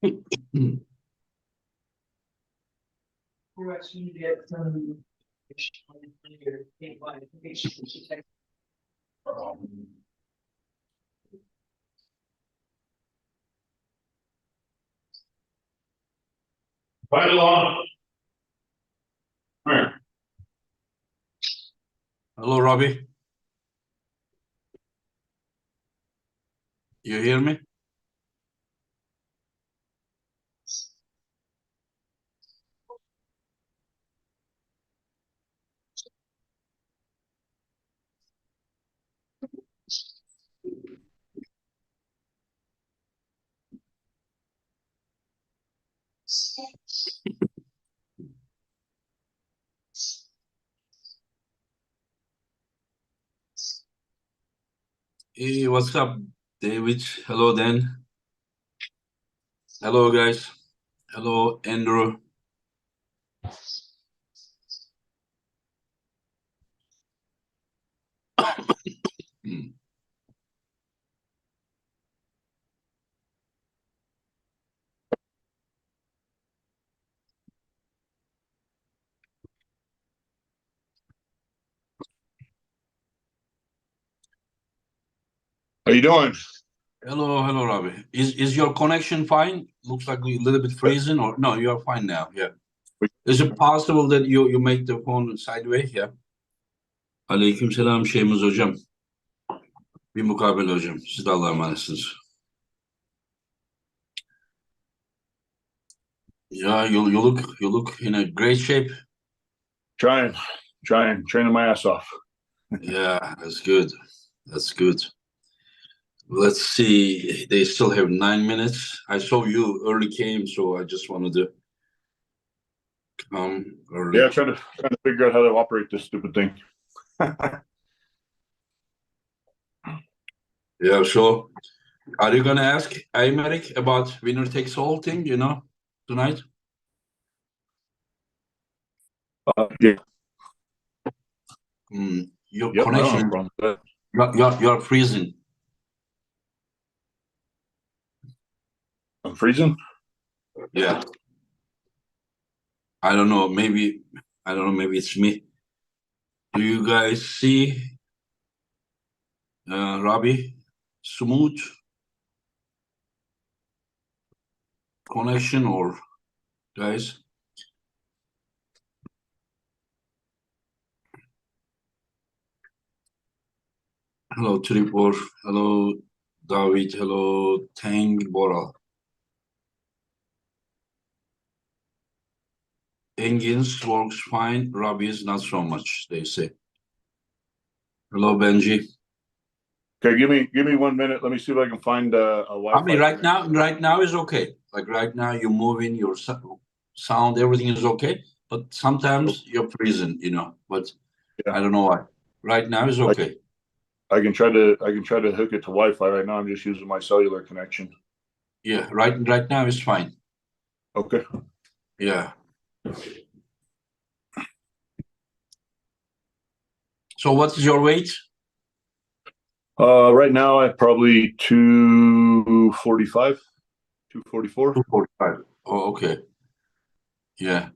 Right along. Right. Hello, Robbie. You hear me? Hey, what's up, David? Hello, Dan. Hello, guys. Hello, Andrew. How you doing? Hello, Robbie. Is your connection fine? Looks like a little bit freezing, or no? You are fine now. Yeah. Is it possible that you make the phone sideways? Yeah. Aleykümselam şeyimiz hocam. Bir mukabele hocam. Siz de Allah'a emanetsiniz. Yeah, you look in a great shape. Trying, training my ass off. Yeah, that's good. That's good. Let's see. They still have 9 minutes. I saw you early came, so I just wanted to come early. Yeah, trying to figure out how to operate this stupid thing. Yeah, so are you gonna ask Aymeric about winner takes all thing, tonight? Yeah. Your Yep, connection, you're freezing. I'm freezing. Yeah. I don't know, maybe it's me. Do you guys see Robbie? Smooth connection or guys? Hello, Tripor. Hello, David. Hello, Tang Boral. Engin's works fine. Robbie's not so much, they say. Hello, Benji. Okay, give me 1 minute. Let me see if I can find a Wi-Fi. I mean, right now is okay. Like right now, you're moving, your sound, everything is okay. But sometimes you're freezing, But yeah. I don't know why. Right now is okay. I can try to hook it to Wi-Fi. Right now, I'm just using my cellular connection. Yeah, right now is fine. Okay. Yeah. So what is your weight? Right now at probably 245, 244. 245. Oh, okay. Yeah.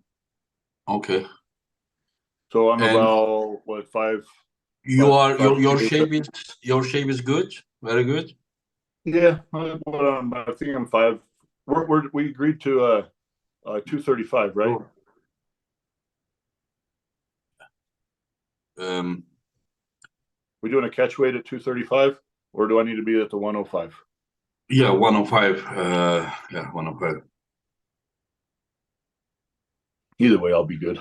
Okay. So I'm about what, five? Your shape is good, very good. Yeah, I think I'm five. We agreed to 235, right? We doing a catch weight at 235, or do I need to be at the 105? Yeah, 105. Yeah, 105. Either way, I'll be good.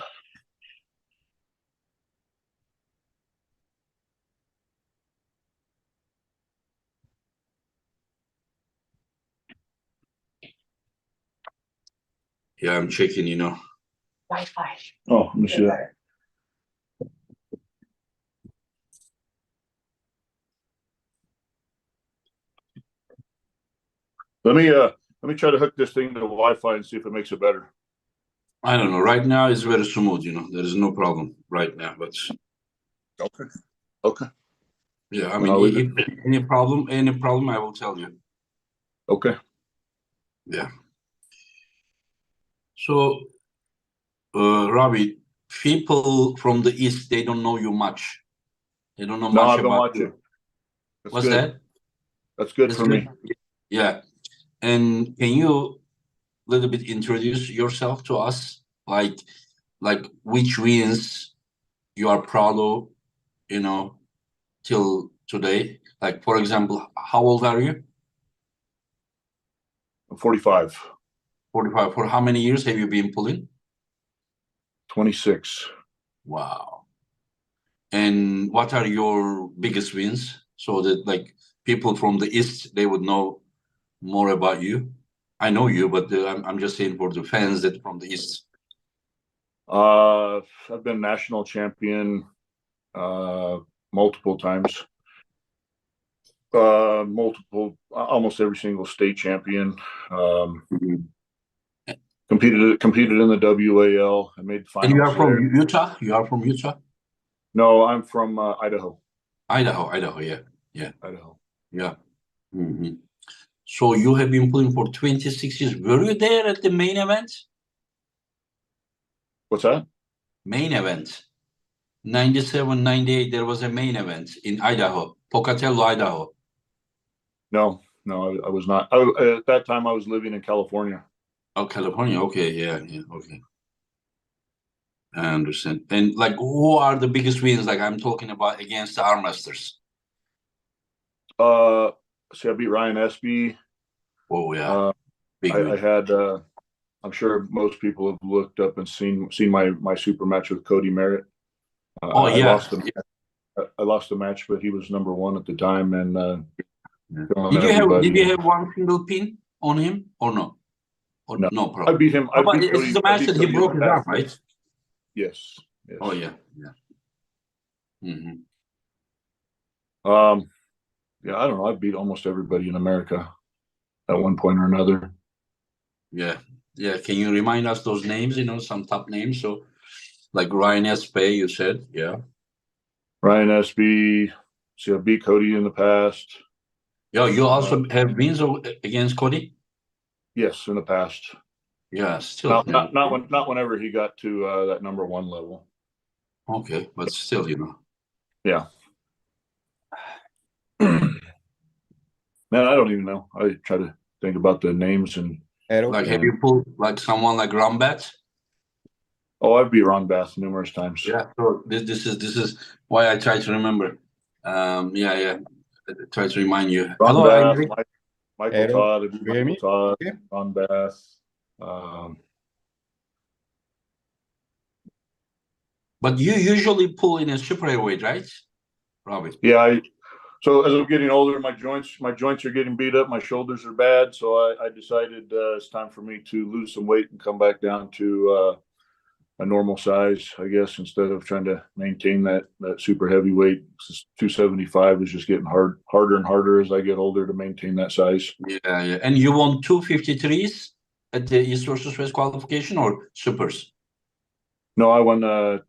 Yeah, I'm checking, Wi-Fi. Oh, let me see that. Let me try to hook this thing to Wi-Fi and see if it makes it better. I don't know. Right now it's very smooth, There is no problem right now, but okay. Yeah, I mean, if any problem, I will tell you. Okay. Yeah. So, Robbie, people from the East, they don't know you much. They don't know No, much I've been about watching. you. That's What's good. that? That's good That's for me. Yeah. And can you little bit introduce yourself to us? Like which wins you are proud of, you know, till today? Like, for example, how old are you? I'm 45. 45. For how many years have you been pulling? 26. Wow. And what are your biggest wins? So that like people from the East, they would know more about you. I know you, but I'm just saying for the fans that from the East. I've been national champion multiple times. Almost every single state champion. Competed in the WAL. I made the finals. And you are from there. Utah? You are from Utah? No, I'm from Idaho. Idaho, yeah. Idaho. Yeah. Mm-hmm. So you have been playing for 26 years. Were you there at the main event? What's that? Main event. 97, 98, there was a main event in Idaho, Pocatello, Idaho. No, I was not. At that time, I was living in California. Oh, California. Okay, yeah, okay. I understand. And like, who are the biggest wins? Like, I'm talking about against the arm wrestlers. See, I beat Ryan Espy. Oh yeah, big I win. had. I'm sure most people have looked up and seen my super match with Cody Merritt. Oh I yeah. lost the match, but he was number one at the time, and Did you have one single pin on him or no? Or no? No I problem. beat him. I beat This Cody. is the match that he broke his arm, right? Yes. Oh yeah. Mm-hmm. Yeah, I don't know. I beat almost everybody in America at one point or another. Yeah. Can you remind us those names? Some top names. So, like Ryan Espy, you said, yeah. Ryan Espy. See, I beat Cody in the past. Yeah, you also have wins against Cody. Yes, in the past. Yeah, still. Not whenever he got to that number one level. Okay, but still, Yeah. Man, I don't even know. I try to think about the names and like, have you pulled like someone like Rambat? Oh, I've beat Ron Bass numerous times. Yeah. So this is why I try to remember. Yeah. I try to remind you. Ron Hello, Bass, Aymeric. Michael Todd, Michael Todd, okay. Ron Bass. But you usually pull in a super heavyweight, right, Robbie? Yeah, so as I'm getting older, my joints are getting beat up. My shoulders are bad, so I decided it's time for me to lose some weight and come back down to a normal size, I guess, instead of trying to maintain that super heavy weight. 275 is just getting harder and harder as I get older to maintain that size. Yeah. And you won 253s at the East versus West qualification or supers? No, I won the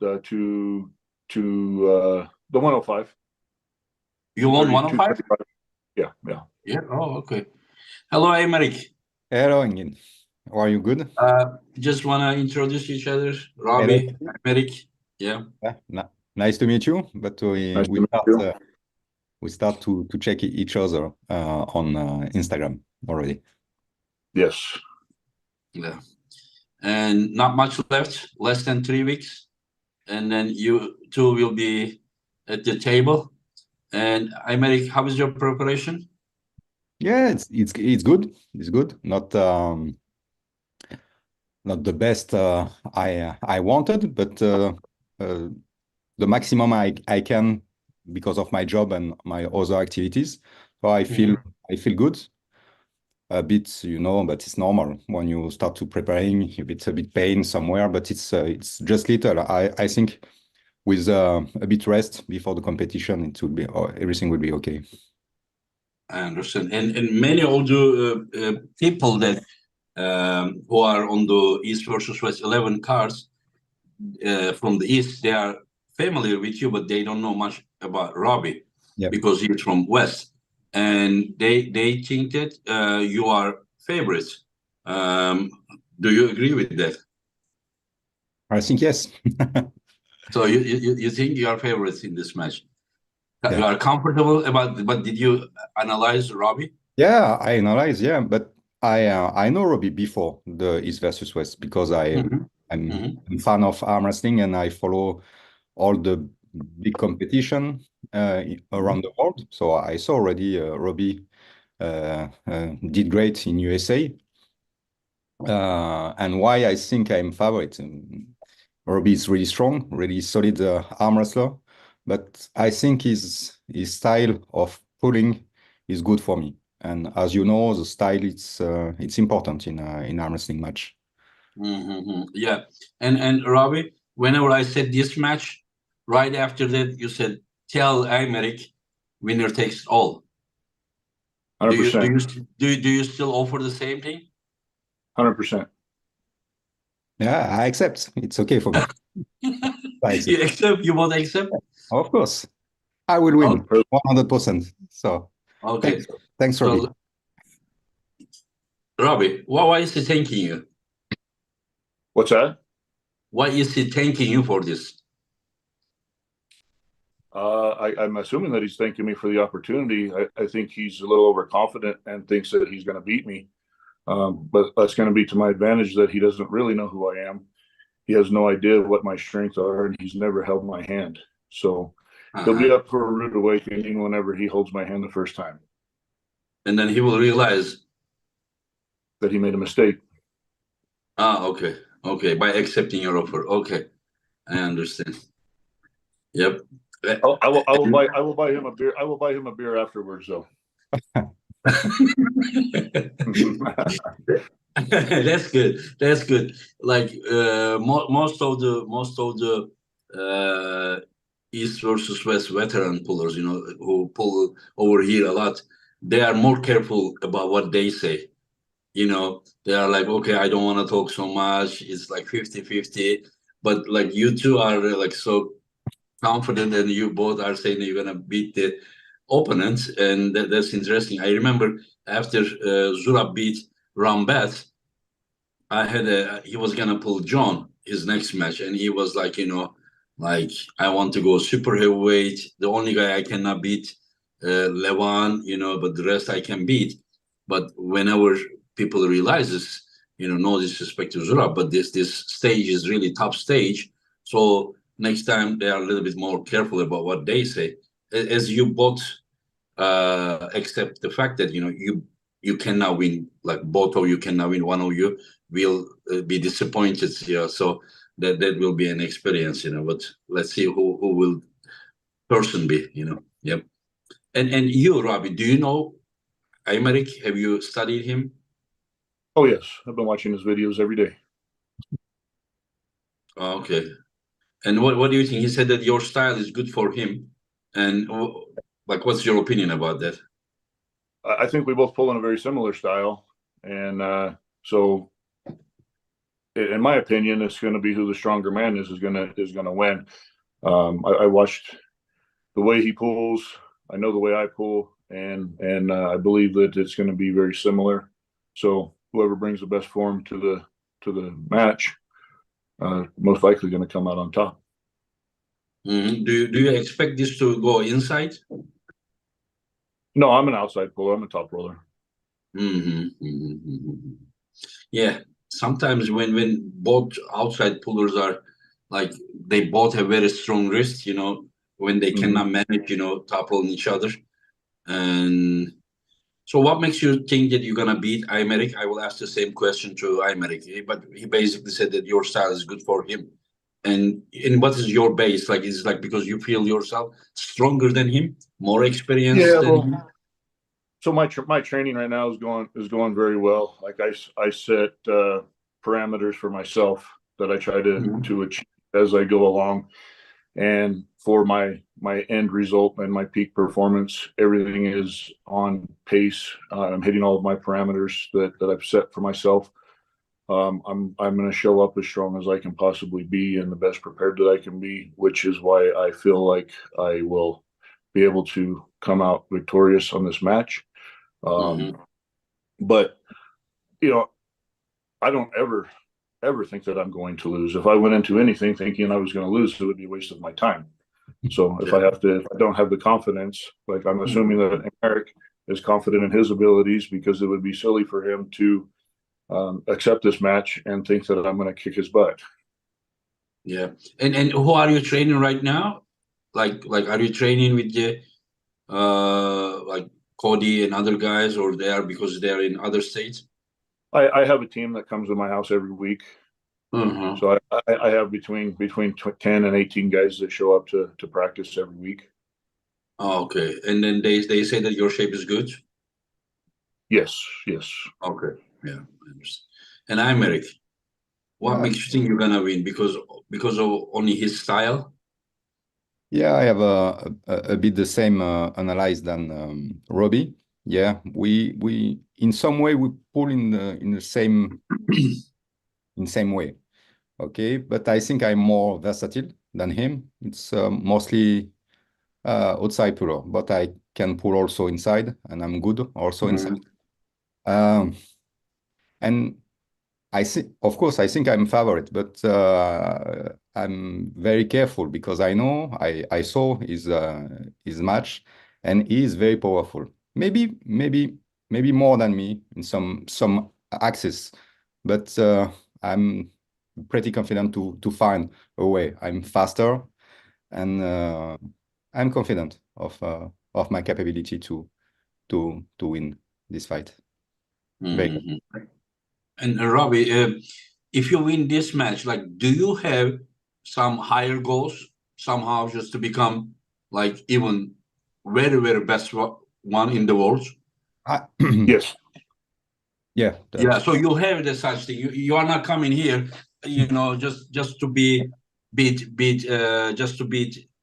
105. You won 105? Yeah. Yeah. Oh, okay. Hello, Aymeric. Hello, Engin. How are you? Good? Just want to introduce each other. Robbie, Aymeric. Yeah. Nice to meet you. But we start to check each other on Instagram already. Yes. Yeah. And not much left, less than 3 weeks. And then you two will be at the table. And Aymeric, how is your preparation? Yeah, it's good. It's good. Not the best I wanted, but the maximum I can because of my job and my other activities. So I feel good. A bit, but it's normal when you start to preparing. It's a bit pain somewhere, but it's just little. I think with a bit rest before the competition, it will be everything will be okay. I understand. And many of the people that who are on the East versus West 11 cards from the East, they are familiar with you, but they don't know much about Robbie because he's from West. And they think that you are favorites. Do you agree with that? I think yes. So you think you are favorites in this match? Yeah. You are comfortable about, but did you analyze Robbie? Yeah, I analyze. Yeah, but I know Robbie before the East versus West because I'm a fan of arm wrestling and I follow all the big competition around the world. So I saw already Robbie did great in USA. And why I think I'm favorite. Robbie is really strong, really solid arm wrestler, but I think his style of pulling is good for me. And as you know, the style it's important in arm wrestling match. Yeah, and Robbie, whenever I said this match, right after that you said, "Tell Aymeric, winner takes all." 100%. Do you still offer the same thing? 100%. Yeah, I accept. It's okay for me. You accept? You won't accept? Of course, I will win 100%. So Okay. Thanks, Robbie. So, Robbie, why is he thanking you? What's that? Why is he thanking you for this? I'm assuming that he's thanking me for the opportunity. I think he's a little overconfident and thinks that he's going to beat me. But that's going to be to my advantage that he doesn't really know who I am. He has no idea what my strengths are, and he's never held my hand. So he'll be up for a rude awakening whenever he holds my hand the first time. And then he will realize that he made a mistake. Okay. Okay. By accepting your offer. Okay. I understand. Yep. I will buy him a beer. I will buy him a beer afterwards, though. That's good. That's good. Like most of the East versus West veteran pullers, you know, who pull over here a lot, they are more careful about what they say. You know, they are like, okay, I don't want to talk so much. It's like 50-50. But like you two are like so confident and you both are saying that you're going to beat the opponents. And that's interesting. I remember after Zurab beat Rambat, he was going to pull John his next match. And he was like, you know, like, I want to go super heavyweight. The only guy I cannot beat, Levan, you know, but the rest I can beat. But whenever people realize this, you know, no disrespect to Zurab, but this stage is really top stage. So next time they are a little bit more careful about what they say. As you both accept the fact that, you know, you cannot win, like both of you cannot win, one of you will be disappointed here. So that will be an experience, you know, but let's see who will person be, you know. Yep. And you, Robbie, do you know Aymeric? Have you studied him? Oh, yes. I've been watching his videos every day. Okay. And what do you think? He said that your style is good for him. And like, what's your opinion about that? I think we both pull in a very similar style. And so in my opinion, it's going to be who the stronger man is going to win. I watched the way he pulls. I know the way I pull, and I believe that it's going to be very similar. So whoever brings the best form to the match, most likely going to come out on top. Mm-hmm. Do you expect this to go inside? No, I'm an outside puller. I'm a top roller. Mm-hmm. Mm-hmm. Yeah. Sometimes when both outside pullers are like, they both have very strong wrists, you know, when they cannot manage, you know, top rolling each other. And so what makes you think that you're going to beat Aymeric? I will ask the same question to Aymeric, but he basically said that your style is good for him. And what is your base? Like, is it like because you feel yourself stronger than him, more experienced than him? So my training right now is going very well. Like I set parameters for myself that I try to achieve as I go along, and for my end result and my peak performance, everything is on pace. I'm hitting all of my parameters that I've set for myself. I'm going to show up as strong as I can possibly be and the best prepared that I can be, which is why I feel like I will be able to come out victorious on this match. But you know, I don't ever think that I'm going to lose. If I went into anything thinking I was going to lose, it would be a waste of my time. So if I don't have the confidence, like I'm assuming that Emmeric is confident in his abilities, because it would be silly for him to accept this match and think that I'm going to kick his butt. Yeah. And who are you training right now? Like are you training with the like Cody and other guys, or they are because they're in other states? I have a team that comes to my house every week. So I have between 10 and 18 guys that show up to practice every week. Oh, okay. And then they say that your shape is good? Yes. Okay. Yeah, I understand. And Aymeric, what makes you think you're gonna win? Because of only his style? Yeah, I have a bit the same analyze than Robbie. Yeah, we in some way we pull in the same way. Okay, but I think I'm more versatile than him. It's mostly outside puller, but I can pull also inside, and I'm good also inside. And I think, of course, I think I'm favorite, but I'm very careful because I know I saw his match, and he is very powerful. Maybe more than me in some axes, but I'm pretty confident to find a way. I'm faster, and I'm confident of my capability to win this fight. Very And Robbie, if you win this match, like, do you have some higher goals somehow just to become like even very, very best one in the world? Yes. Yeah. Yeah. So you have the such thing. You are not coming here, just to beat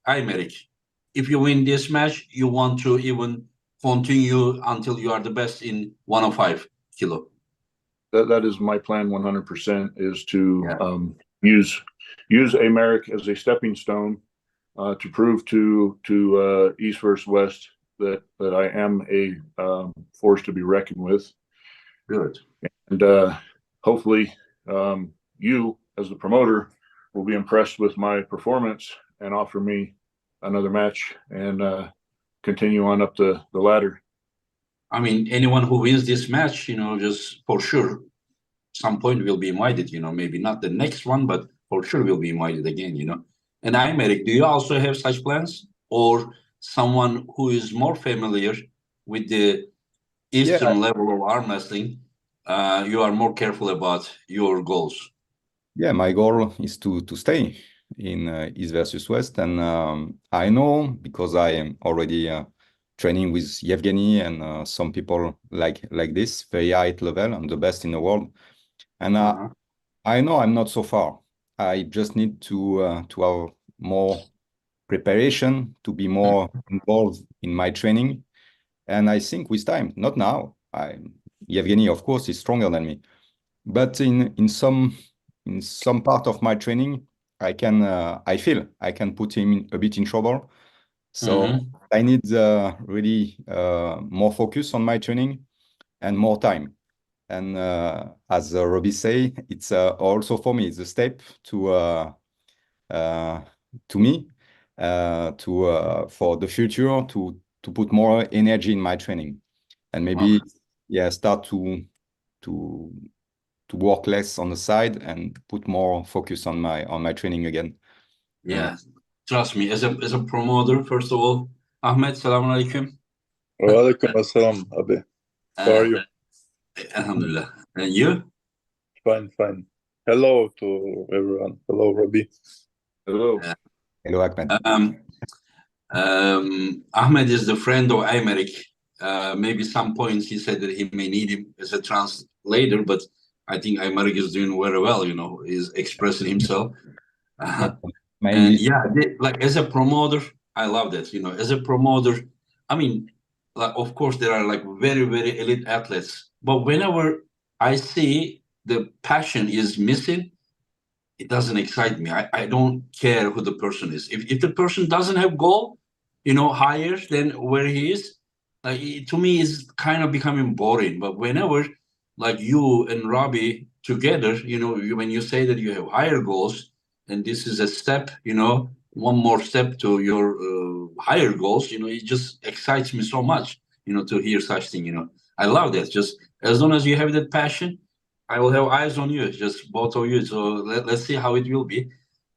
Aymeric. If you win this match, you want to even continue until you are the best in 105 kilo. That is my plan 100%, is to use Aymeric as a stepping stone to prove to East versus West that I am a force to be reckoned with. Good. And hopefully you, as the promoter, will be impressed with my performance and offer me another match and continue on up the ladder. I mean, anyone who wins this match, just for sure, some point will be invited, maybe not the next one, but for sure will be invited again, And Aymeric, do you also have such plans? Or someone who is more familiar with the Eastern level of arm wrestling, you are more careful about your goals? Yeah, my goal is to stay in East versus West, and I know because I am already training with Yevgeny and some people like this, very high level. I'm the best in the world, and I know I'm not so far. I just need to have more preparation, to be more involved in my training, and I think with time, not now. Yevgeny, of course, is stronger than me, but in some part of my training, I feel I can put him a bit in trouble. So I need really more focus on my training and more time. And as Robbie say, it's also for me, it's a step to me for the future to put more energy in my training, and maybe start to work less on the side and put more focus on my training again. Yeah, trust me, as a promoter, first of all, Ahmet, selamun aleyküm. Wa alaikum assalam, Abi. How are you? Alhamdulillah. And you? Fine. Hello to everyone. Hello, Robbie. Hello. Hello, Ahmed. Ahmed is the friend of Aymeric. Maybe some points he said that he may need him as a translator, but I think Aymeric is doing very well, he's expressing himself. And like as a promoter, I love that, as a promoter, I mean, like, of course, there are like very, very elite athletes, but whenever I see the passion is missing, it doesn't excite me. I don't care who the person is. If the person doesn't have goal, higher than where he is, to me, is kind of becoming boring. But whenever, like you and Robbie, together, when you say that you have higher goals, and this is a step, one more step to your higher goals, it just excites me so much, to hear such thing, I love that. Just as long as you have that passion, I will have eyes on you, just both of you. So let's see how it will be.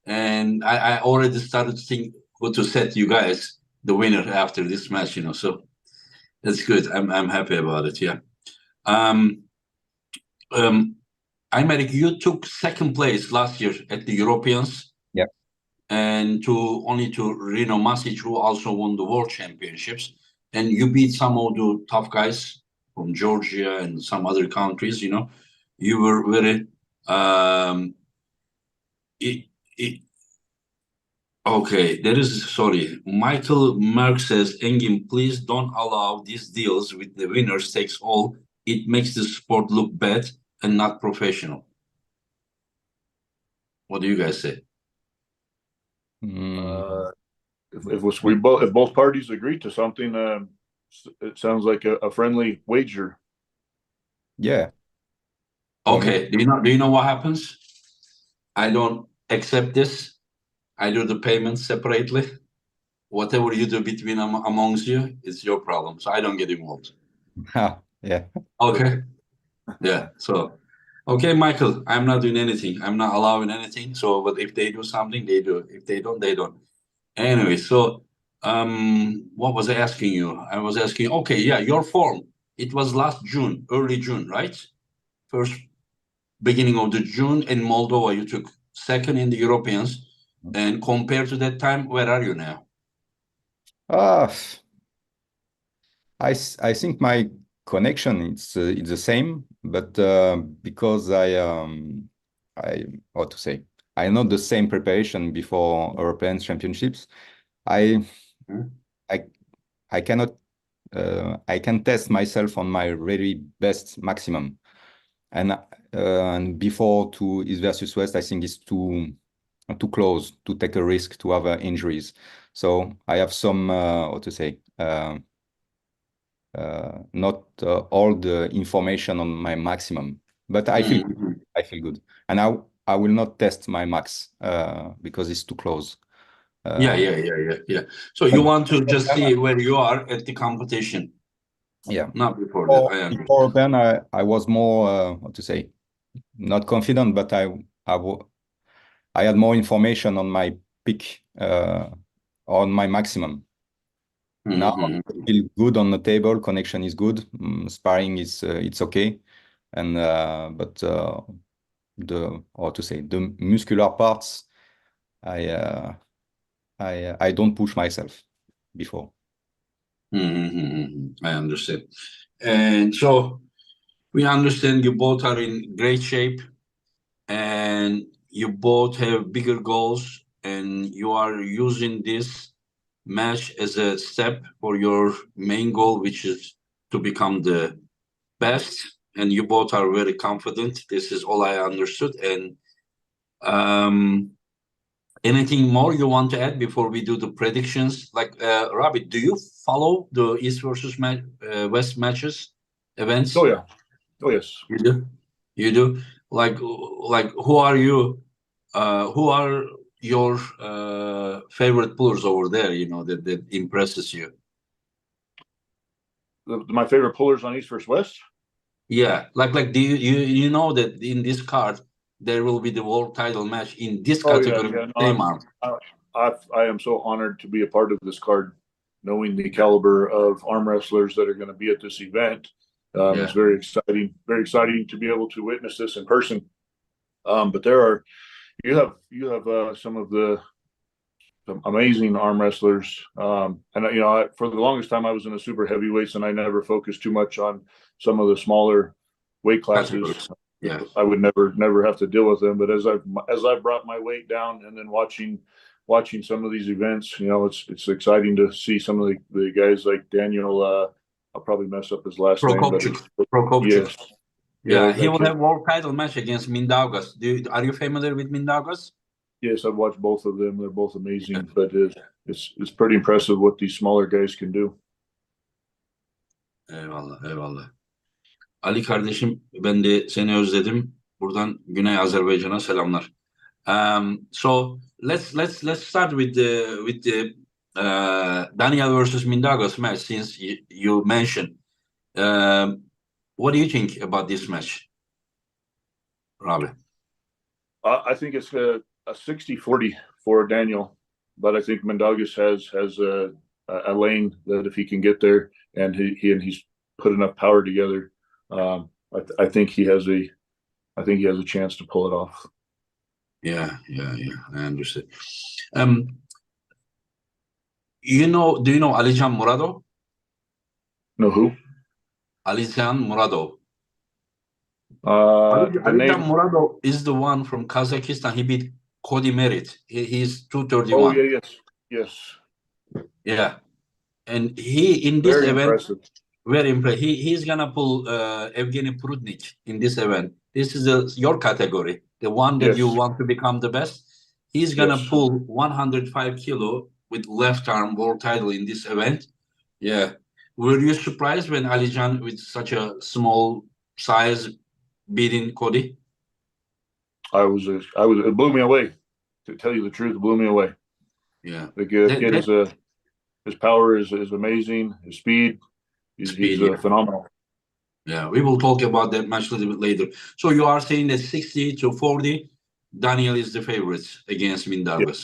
And I already started to think what to set you guys the winner after this match, so that's good. I'm happy about it. Yeah. Aymeric, you took second place last year at the Europeans. Yeah. And only to Reno Masic, who also won the World Championships. And you beat some of the tough guys from Georgia and some other countries, You were very okay, sorry. Michael Merck says, Engin, please don't allow these deals with the winners takes all. It makes the sport look bad and not professional. What do you guys say? If both parties agree to something, it sounds like a friendly wager. Yeah. Okay. Do you know what happens? I don't accept this. I do the payments separately. Whatever you do between amongst you, it's your problem. So I don't get involved. Yeah. Okay. Yeah. So, okay, Michael, I'm not doing anything. I'm not allowing anything. So, but if they do something, they do. If they don't, they don't. Anyway, so what was I asking you? I was asking, okay, yeah, your form. It was last June, early June, right? First beginning of the June in Moldova, you took second in the Europeans. And compared to that time, where are you now? I think my connection it's the same, but because how to say, I know the same preparation before European Championships. I cannot I can test myself on my really best maximum, and before to East versus West, I think it's too close to take a risk to have injuries. So I have some how to say. Not all the information on my maximum, but I feel good, and I will not test my max because it's too close. Yeah. So you want to just see where you are at the competition? Yeah, not before that. Before then, I was more how to say, not confident, but I had more information on my peak, on my maximum. Now I feel good on the table. Connection is good. Sparring is it's okay, and but the how to say, the muscular parts, I don't push myself before. I understand, and so we understand you both are in great shape, and you both have bigger goals, and you are using this match as a step for your main goal, which is to become the best, and you both are very confident. This is all I understood. And anything more you want to add before we do the predictions? Like Robbie, do you follow the East versus West matches events? Oh yeah. Oh yes. You do. Like who are you? Who are your favorite pullers over there, that impresses you? My favorite pullers on East versus West? Yeah, like do you know that in this card there will be the world title match in this category? I am so honored to be a part of this card, knowing the caliber of arm wrestlers that are going to be at this event. It's very exciting to be able to witness this in person. But you have some amazing arm wrestlers, and for the longest time I was in the super heavyweights, and I never focused too much on some of the smaller weight classes. Yeah, I would never have to deal with them. But as I've brought my weight down, and then watching some of these events, it's exciting to see some of the guys like Daniel. I'll probably mess up his last name. Prokopchuk. Yes. Yeah, he will have world title match against Mindaugas. Are you familiar with Mindaugas? Yes, I've watched both of them. They're both amazing, but it's pretty impressive what these smaller guys can do. Eyvallah. Ali kardeşim, ben de seni özledim. Buradan Güney Azerbaycan'a selamlar. So let's start with the Daniel versus Mindaugas match, since you mentioned. What do you think about this match, Robbie? I think it's a 60-40 for Daniel, but I think Mindaugas has a lane that if he can get there and he's put enough power together, I think he has a chance to pull it off. Yeah, I understand. Do you know Alijan Muradov? No, who? Alijan Muradov. The Alijan name. Muradov is the one from Kazakhstan. He beat Cody Merritt. He's 231. Oh yeah, yes. Yeah, and he in this Very event, impressive. very impressive. He's gonna pull Evgeny Prudnik in this event. This is your category, the one that you Yes. want to become the best. He's gonna Yes. pull 105 kilo with left arm world title in this event. Yeah. Were you surprised when Alijan with such a small size beating Cody? It blew me away. To tell you the truth, it blew me away. Yeah. The kid is his power is amazing. His speed, he's Yeah. phenomenal. Yeah, we will talk about that match a little bit later. So you are saying that 60-40, Daniel is the favorite against Mindaugas.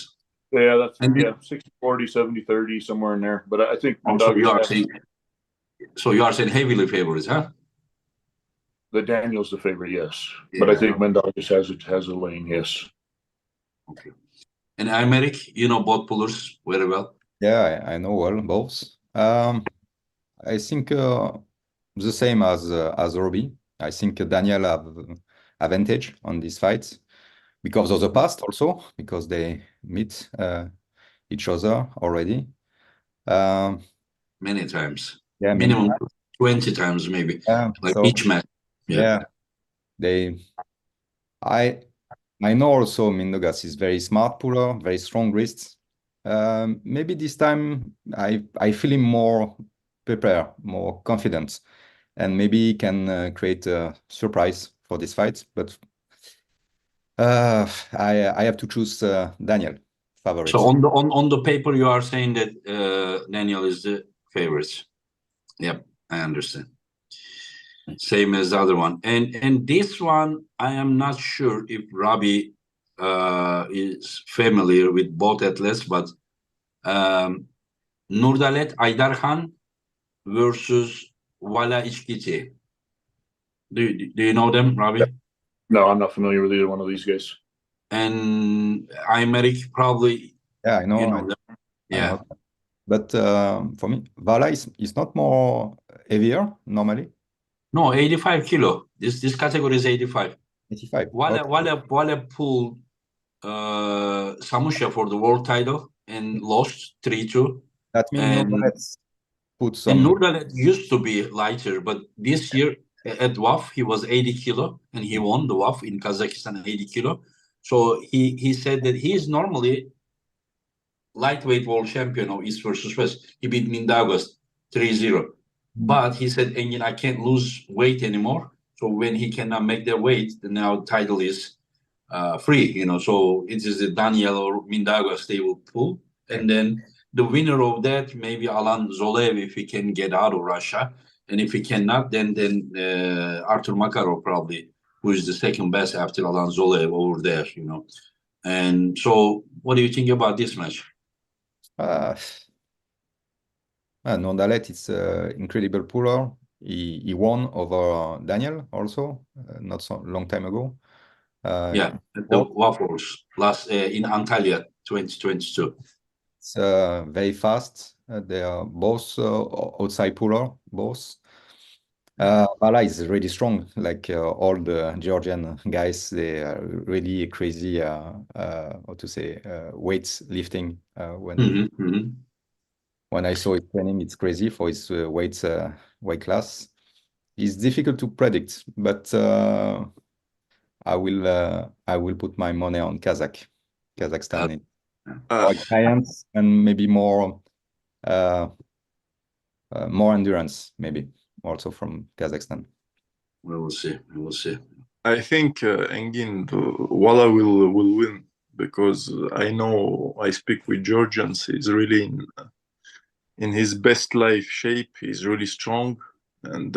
Yeah, that's And 60-40, 70-30, somewhere in there. But I think also you are Mindaugas saying, so you are saying heavily favorites, huh? the Daniel's the favorite, yes. Yeah. But I think Mindaugas has a lane, yes. Okay. And Aymeric, you know both pullers very well. Yeah, I know well both. I think the same as Robbie. I think Daniel have advantage on this fight because of the past also, because they meet each other already. Many times. Yeah, Minimum 20 times maybe. Yeah, Like so, each match. Yeah. I know also Mindaugas is very smart puller, very strong wrists. Maybe this time I feel him more prepared, more confident, and maybe he can create a surprise for this fight. But I have to choose Daniel favorite. So on the paper you are saying that Daniel is the favorite. Yep, I understand. Same as the other one. And this one, I am not sure if Robbie is familiar with both athletes, but Nurdalet Aydarkhan versus Vala İçkiti. Do you know them, Robbie? No, I'm not familiar with either one of these guys. And Aymeric probably. Yeah, I know. You know them. Yeah. Know. But for me, Vala is not more heavier normally. No, 85 kilo. This category is 85. 85. Vala pulled Samusha for the world title and lost 3-2. That means Nurdalet put some. And Nurdalet used to be lighter, but this year at WAF he was 80 kilo and he won the WAF in Kazakhstan 80 kilo. So he said that he is normally lightweight world champion of East versus West. He beat Mindaugas 3-0. But he said, Engin, I can't lose weight anymore. So when he cannot make that weight, then now title is free, you know. So it is the Daniel or Mindaugas they will pull. And then the winner of that, maybe Alan Zolev, if he can get out of Russia. And if he cannot, then Artur Makarov probably, who is the second best after Alan Zolev over there, you know. And so what do you think about this match? Nurdalet is an incredible puller. He won over Daniel also, not so long time ago. Yeah, at the Waffles last in Antalya 2022. It's very fast. They are both outside puller, both. Vala is really strong, like all the Georgian guys. They are really crazy. How to say, weights lifting. When I saw his training, it's crazy for his weight class. It's difficult to predict, but I will put my money on Kazakhstan. More experience and maybe more endurance, maybe also from Kazakhstan. We will see. I think Engin Walla will win because I know I speak with Georgians. He's really in his best life shape. He's really strong, and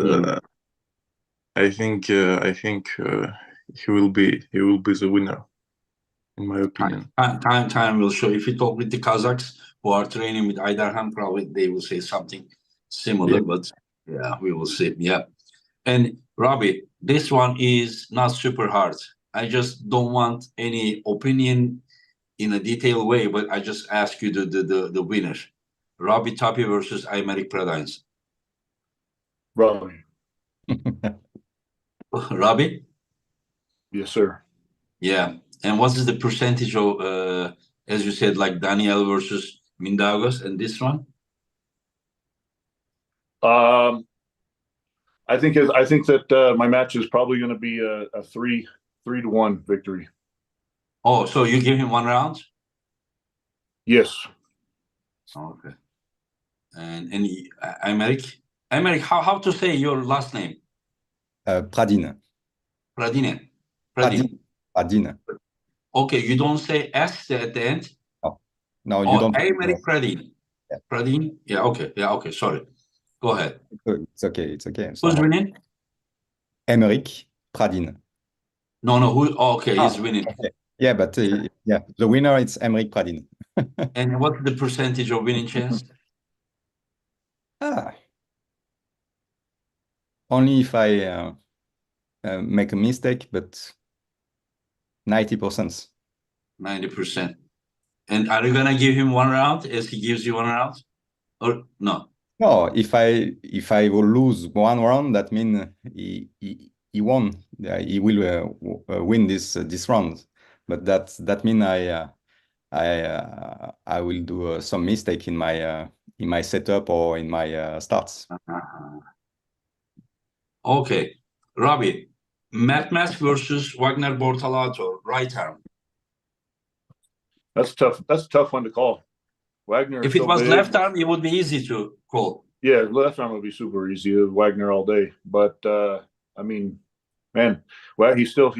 I think he will be the winner, in my opinion. Time will show. If you talk with the Kazakhs who are training with Aydarhan, probably they will say something similar. Yeah. But yeah, we will see. Yeah. And Robbie, this one is not super hard. I just don't want any opinion in a detailed way, but I just ask you the winner. Robbie Topie versus Aymeric Pradines. Robbie. Robbie? Yes, sir. Yeah. And what is the percentage of, as you said, like Daniel versus Mindaugas and this one? I think that my match is probably going to be a 3-1 victory. Oh, so you give him 1 round? Yes. Okay. And Aymeric, how to say your last name? Pradine. Pradine. Pradine. Okay, you don't say S at the end? No, you don't. Aymeric Pradine. Yeah. Pradine? Yeah, okay, sorry. Go ahead. It's okay. Who's winning? Emmeric Pradine. No, okay, he's winning. Okay. Yeah, but yeah, the winner is Emmeric Pradine. And what's the percentage of winning chance? Only if I make a mistake, but 90%. 90%. And are you gonna give him 1 round as he gives you 1 round? Or no? No, if I will lose 1 round, that means he won. He will win this round. But that means I will do some mistake in my setup or in my starts. Okay, Robbie, Mert versus Wagner Bortalato, right arm. That's tough. That's a tough one to call. Wagner. If it was left arm, it would be easy to call. Yeah, left arm would be super easy. Wagner all day. But I mean, man, well, he's so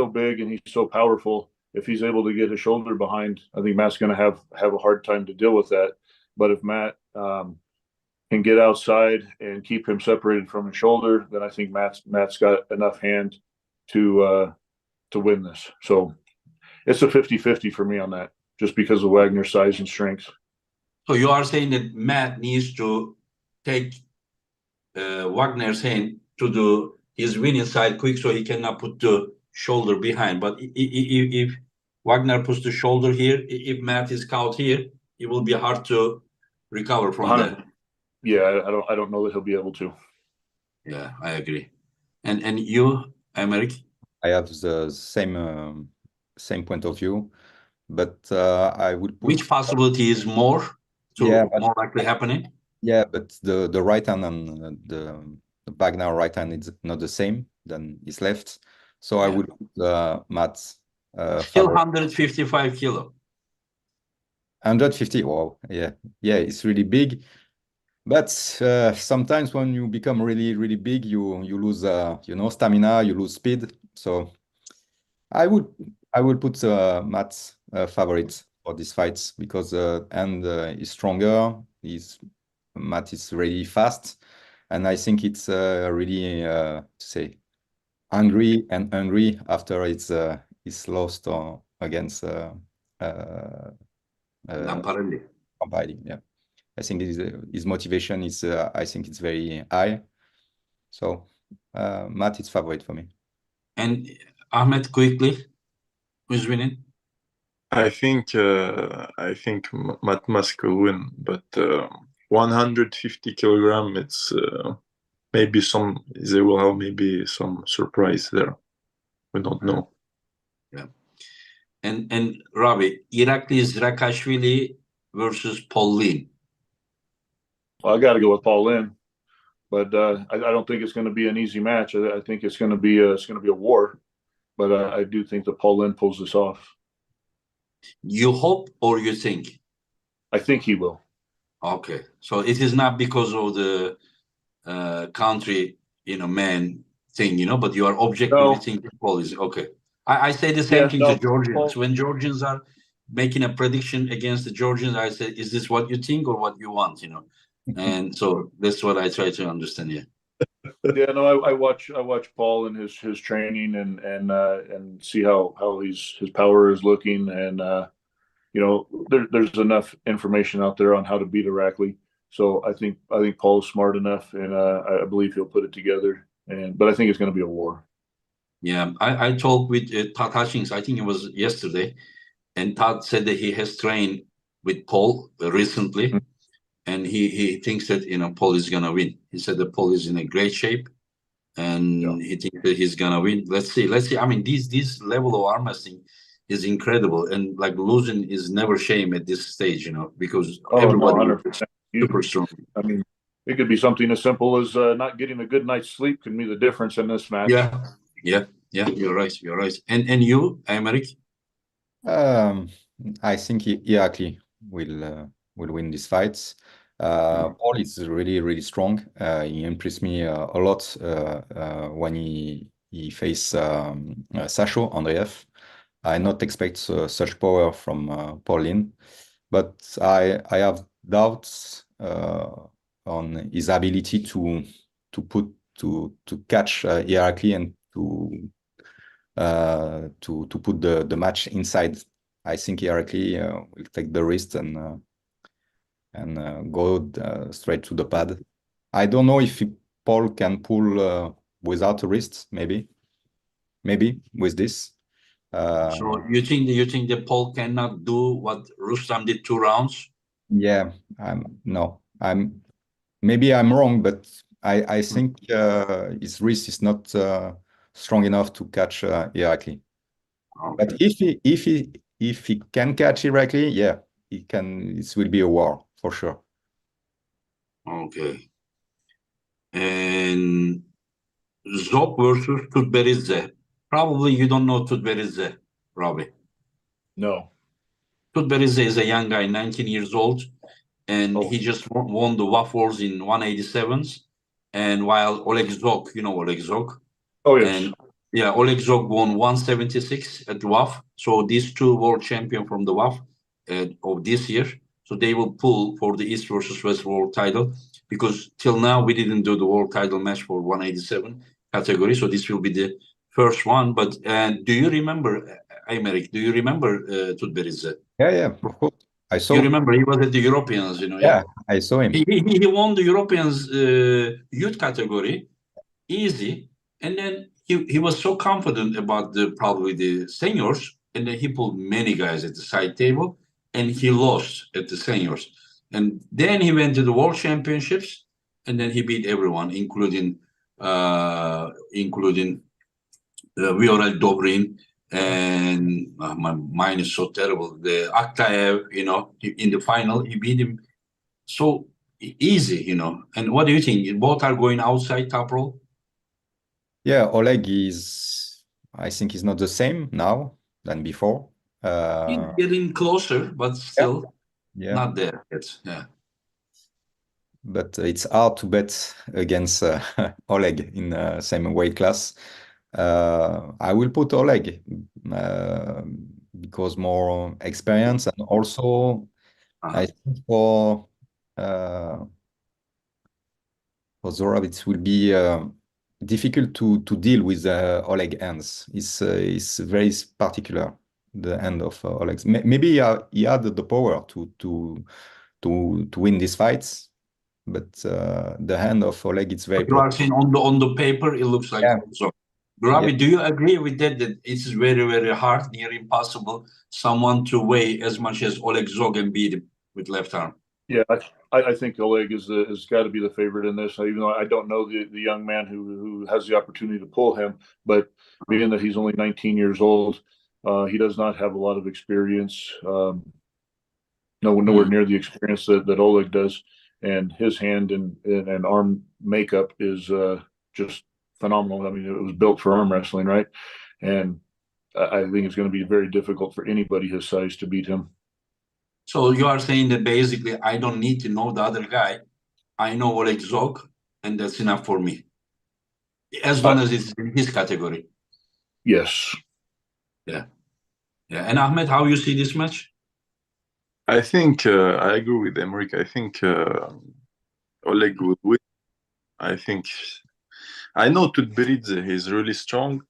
big and he's so powerful. If he's able to get his shoulder behind, I think Matt's going to have a hard time to deal with that. But if Matt can get outside and keep him separated from his shoulder, then I think Matt's got enough hand to win this. So it's a 50-50 for me on that, just because of Wagner's size and strength. So you are saying that Matt needs to take Wagner's hand to do his winning side quick, so he cannot put the shoulder behind. But if Wagner puts the shoulder here, if Matt is caught here, it will be hard to recover from that. Yeah, I don't know that he'll be able to. Yeah, I agree. And you, Aymeric? I have the same point of view, but I would put. Which possibility is more more likely happening? Yeah, but the right hand and the Wagner right hand is not the same than his left, so I would put Matt's. Still 155 kilo. 150. Wow, yeah, it's really big. But sometimes when you become really, really big, you lose, stamina, you lose speed. So I would put Matt's favorite for these fights because is stronger. Matt is really fast, and I think it's really hungry after it's lost against Lamparelli. Yeah. I think his motivation is, I think it's very high. So Matt is favorite for me. And Ahmed, quickly, who's winning? I think Matt Musk will win, but 150 kilogram, it's maybe they will have maybe some surprise there. We don't know. Yeah. And Robbie, Irakli Zrakashvili versus Paulin. Well, I got to go with Paulin, but I don't think it's going to be an easy match. I think it's going to be a war, but I do think that Paulin pulls this off. You hope or you think? I think he will. Okay, so it is not because of the country, man thing, you know, but you are objectively No. thinking Paul is okay. I say the same Yeah, thing no, to Georgians. Paul- When Georgians are making a prediction against the Georgians, I say, is this what you think or what you want, you know? And so that's what I try to understand. Yeah. Yeah, no, I watch Paul and his training and see how his power is looking, and you know, there's enough information out there on how to beat Irakli. So I think Paul's smart enough, and I believe he'll put it together. But I think it's going to be a war. Yeah, I talked with Todd Hutchings, I think it was yesterday, and Todd said that he has trained with Paul recently, and he thinks that, you know, Paul is gonna win. He said that Paul is in a great shape, and he thinks that he's gonna win. Let's see. I mean, this level of arm wrestling is incredible, and like losing is never shame at this stage, you know, because everybody is 100%. super strong. I mean, it could be something as simple as not getting a good night's sleep can be the difference in this match. Yeah. You're right. And you, Aymeric? I think Irakli will win this fight. Paul is really strong. He impressed me a lot when he faced Sasho Andreev. I not expect such power from Pauline, but I have doubts on his ability to catch Irakli and to put the match inside. I think Irakli will take the risk and go straight to the pad. I don't know if Paul can pull without a wrist, maybe with this. So you think that Paul cannot do what Rustam did 2 rounds? Yeah, maybe I'm wrong, but I think his wrist is not strong enough to catch Irakli. Okay. But if he can catch Irakli, yeah, he can. It will be a war for sure. Okay. And Zop versus Tutberidze. Probably you don't know Tutberidze, Robbie. No. Tutberidze is a young guy, 19 years old, and Oh. he just won the WAF Wars in 187s. And while Oleg Zok, you know Oleg Zok? Oh, yes. And yeah, Oleg Zok won 176 at the WAF. So these two world champion from the WAF of this year. So they will pull for the East versus West world title, because till now we didn't do the world title match for 187 category. So this will be the first one. But do you remember, Aymeric, do you remember Tutberidze? Yeah, of course. I saw. You remember he was at the Europeans, you know? Yeah, I saw him. He won the Europeans youth category easy, and then he was so confident about probably the seniors, and then he pulled many guys at the side table, and he lost at the seniors, and then he went to the world championships, and then he beat everyone, including Viorel Dobrin, and my mind is so terrible. The Aktaev, you know, in the final he beat him so easy, you know. And what do you think? Both are going outside top roll? Yeah, Oleg I think he's not the same now than before. He's getting closer, but still not there yet. Yeah. But it's hard to bet against Oleg in the same weight class. I will put Oleg because more experience, and also I think for Zurab it will be difficult to deal with Oleg hands. It's very particular, the hand of Oleg. Maybe he had the power to win these fights, but the hand of Oleg it's very. You are saying on the paper it looks like so. Robbie, do you agree with that it's very hard, near impossible, someone to weigh as much as Oleg Zog and beat him with left arm? Yeah, I think Oleg is got to be the favorite in this. Even though I don't know the young man who has the opportunity to pull him, but being that he's only 19 years old, he does not have a lot of experience. Nowhere near the experience that Oleg does, and his hand and arm makeup is just phenomenal. I mean, it was built for arm wrestling, right? And I think it's going to be very difficult for anybody his size to beat him. So you are saying that basically I don't need to know the other guy. I know Oleg Zog, and that's enough for me. as long as it's in his category. Yes. Yeah. And Ahmed, how you see this match? I think I agree with Emmeric. I think Oleg will win. I think I know Tudberidze he's really strong,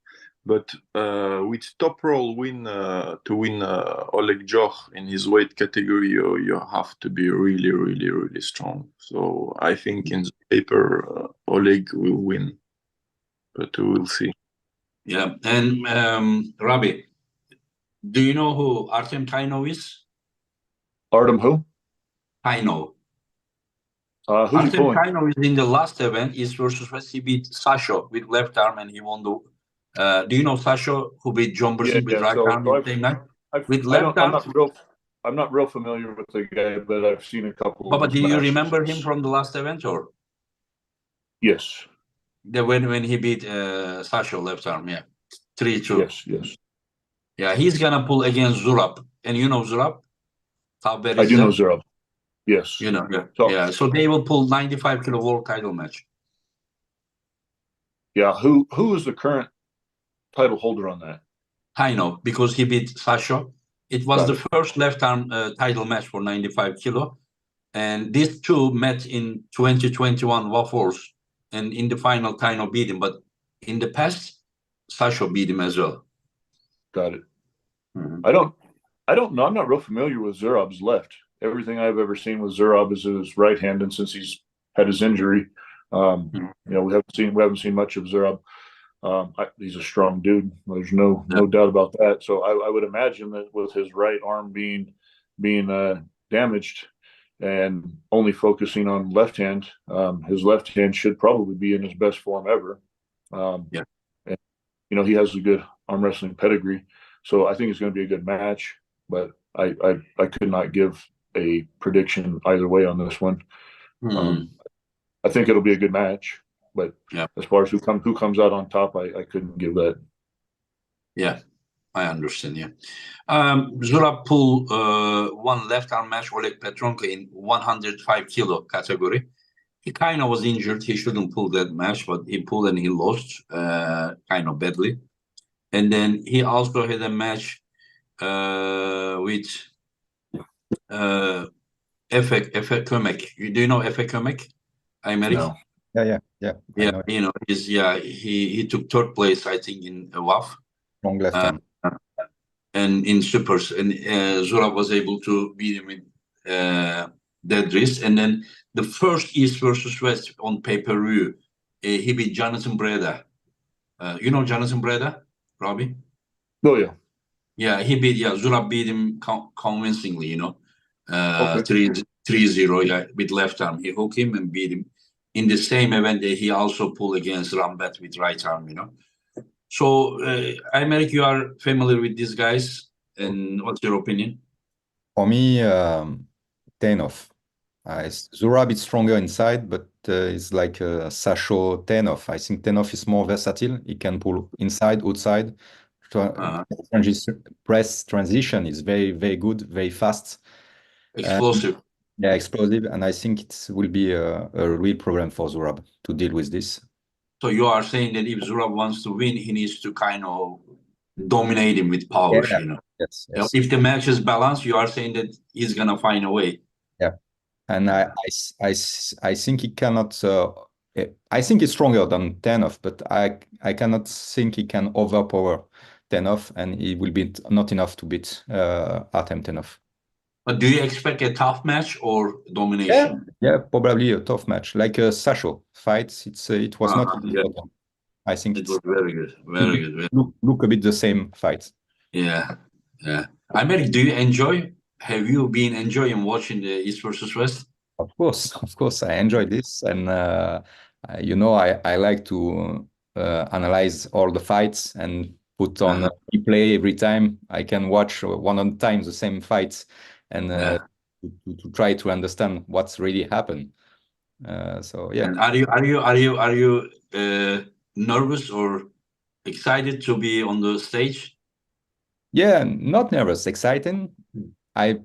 but with top roll win to win Oleg Joch in his weight category, you have to be really, really, really strong. So I think in the paper Oleg will win, but we'll see. Yeah. And Robbie, do you know who Artem Tainov is? Artem who? Tainov. Who's he Artem pulling? Tainov is in the last event, East versus West. He beat Sasho with left arm and he won the. Do you know Sasho who beat John Burson with right arm in the same night? With left arm. I'm not real familiar with the guy, but I've seen a couple. But of do his you matches. remember him from the last event or? Yes. When he beat Sasho left arm, yeah, 3-2. Yes. Yeah, he's gonna pull against Zurab, and you know Zurab. Tober I is do know there. Zurab. Yes. You know, yeah. So- Yeah. So they will pull 95 kilo world title match. Yeah. Who is the current title holder on that? I know because he beat Sasho. It was Got the it. first left arm title match for 95 kilo, and these two met in 2021 Waffles, and in the final, Taino beat him. But in the past, Sasho beat him as well. Got it. Mhm. I don't know. I'm not real familiar with Zurab's left. Everything I've ever seen with Zurab is his right hand, and since he's had his injury, we haven't seen much of Zurab. He's a strong dude. There's no doubt about that. So I would imagine that with his right arm being damaged and only focusing on left hand, his left hand should probably be in his best form ever. And, he has a good arm wrestling pedigree, so I think it's going to be a good match. But I could not give a prediction either way on this one. I think it'll be a good match, but as far as who comes out on top, I couldn't give that. Yeah, I understand. Yeah, Zurab pulled one left arm match Oleg Petronka in 105 kilo category. He kind of was injured. He shouldn't pull that match, but he pulled and he lost kind of badly. And then he also had a match with Efe Kömek. Do you know Efe Kömek? Aymeric? No. Yeah. Yeah, he took third place, I think, in WAF. Long left hand. And in supers, and Zurab was able to beat him with dead wrist. And then the first East versus West on pay-per-view, he beat Jonathan Breda. You know Jonathan Breda, Robbie? Oh yeah. Yeah, Zurab beat him convincingly, Okay. 3-0 with left arm. He hooked him and beat him. In the same event, he also pulled against Rambet with right arm, So, Aymeric, you are familiar with these guys, and what's your opinion? For me, Tainov. Zurab is stronger inside, but it's like Sasho Tainov. I think Tainov is more versatile. He can pull inside, outside. Press transition is very, very good, very fast. Explosive. Explosive. And I think it will be a real problem for Zurab to deal with this. So you are saying that if Zurab wants to win, he needs to kind of dominate him with power, Yes. If the match is balanced, you are saying that he's gonna find a way. Yeah, and I think he cannot. I think he's stronger than Tainov, but I cannot think he can overpower Tainov, and he will be not enough to beat Artem Tainov. But do you expect a tough match or domination? Yeah, probably a tough match, like a Sasho fight. It was not. I think it was very good, very good. Look a bit the same fight. Yeah. Aymeric, do you enjoy? Have you been enjoying watching the East versus West? Of course, I enjoy this, and I like to analyze all the fights and put on replay every time. I can watch 100 times the same fights and to try to understand what's really happened. So yeah. And are you nervous or excited to be on the stage? Yeah, not nervous, exciting. I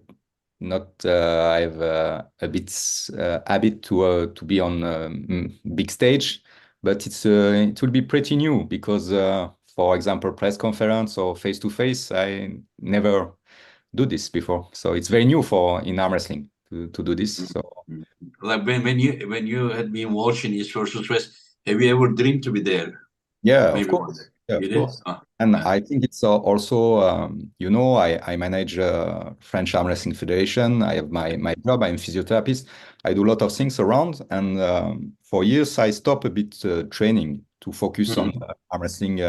have a bit habit to be on big stage, but it will be pretty new because, for example, press conference or face-to-face, I never do this before. So it's very new in arm wrestling to do this. So like when you had been watching East versus West, have you ever dreamed to be there? yeah, Maybe of course. Yeah, you of did? course. And I think it's also, I manage French Arm Wrestling Federation. I have my job. I'm a physiotherapist. I do a lot of things around. And for years, I stopped a bit training to focus on arm wrestling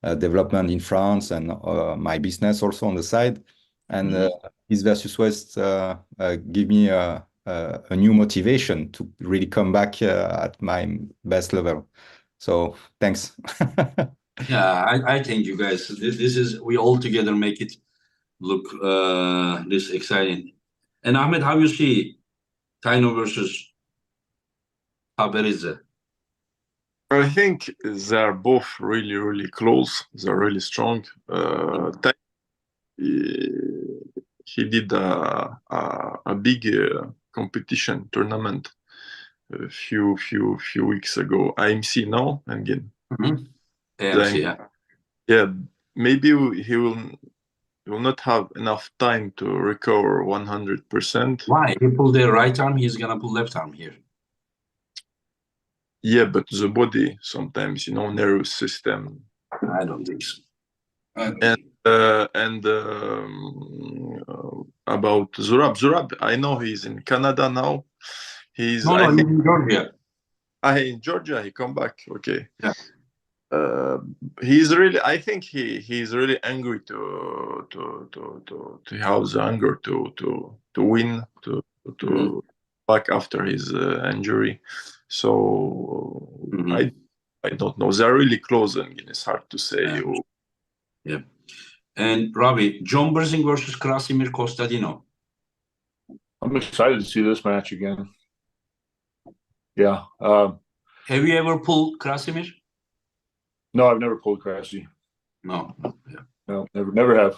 development in France and my business also on the side. And East versus West give me a new motivation to really come back at my best level. So thanks. Yeah, I thank you guys. This is, we all together make it look this exciting. And Ahmed, how you see Taino versus Taberize? I think they're both really, really close. They're really strong. He did a big competition tournament a few weeks ago. IMC now again. AMC, yeah. Maybe he will not have enough time to recover 100%. Why? He pulled the right arm, he's gonna pull left arm here. Yeah, but the body sometimes, nervous system. I don't think so. And about Zurab, I know he's in Canada now. He's in Georgia. In Georgia, he come back. Okay. Yeah. He's really. I think he's really angry to have the anger to win to back after his injury. So I don't know. They're really close, and it's hard to say. Yeah. And Robbie, John Berzing versus Krasimir Kostadino. I'm excited to see this match again. Yeah. Have you ever pulled Krasimir? No, I've never pulled Krasi. No. Yeah. No, never have.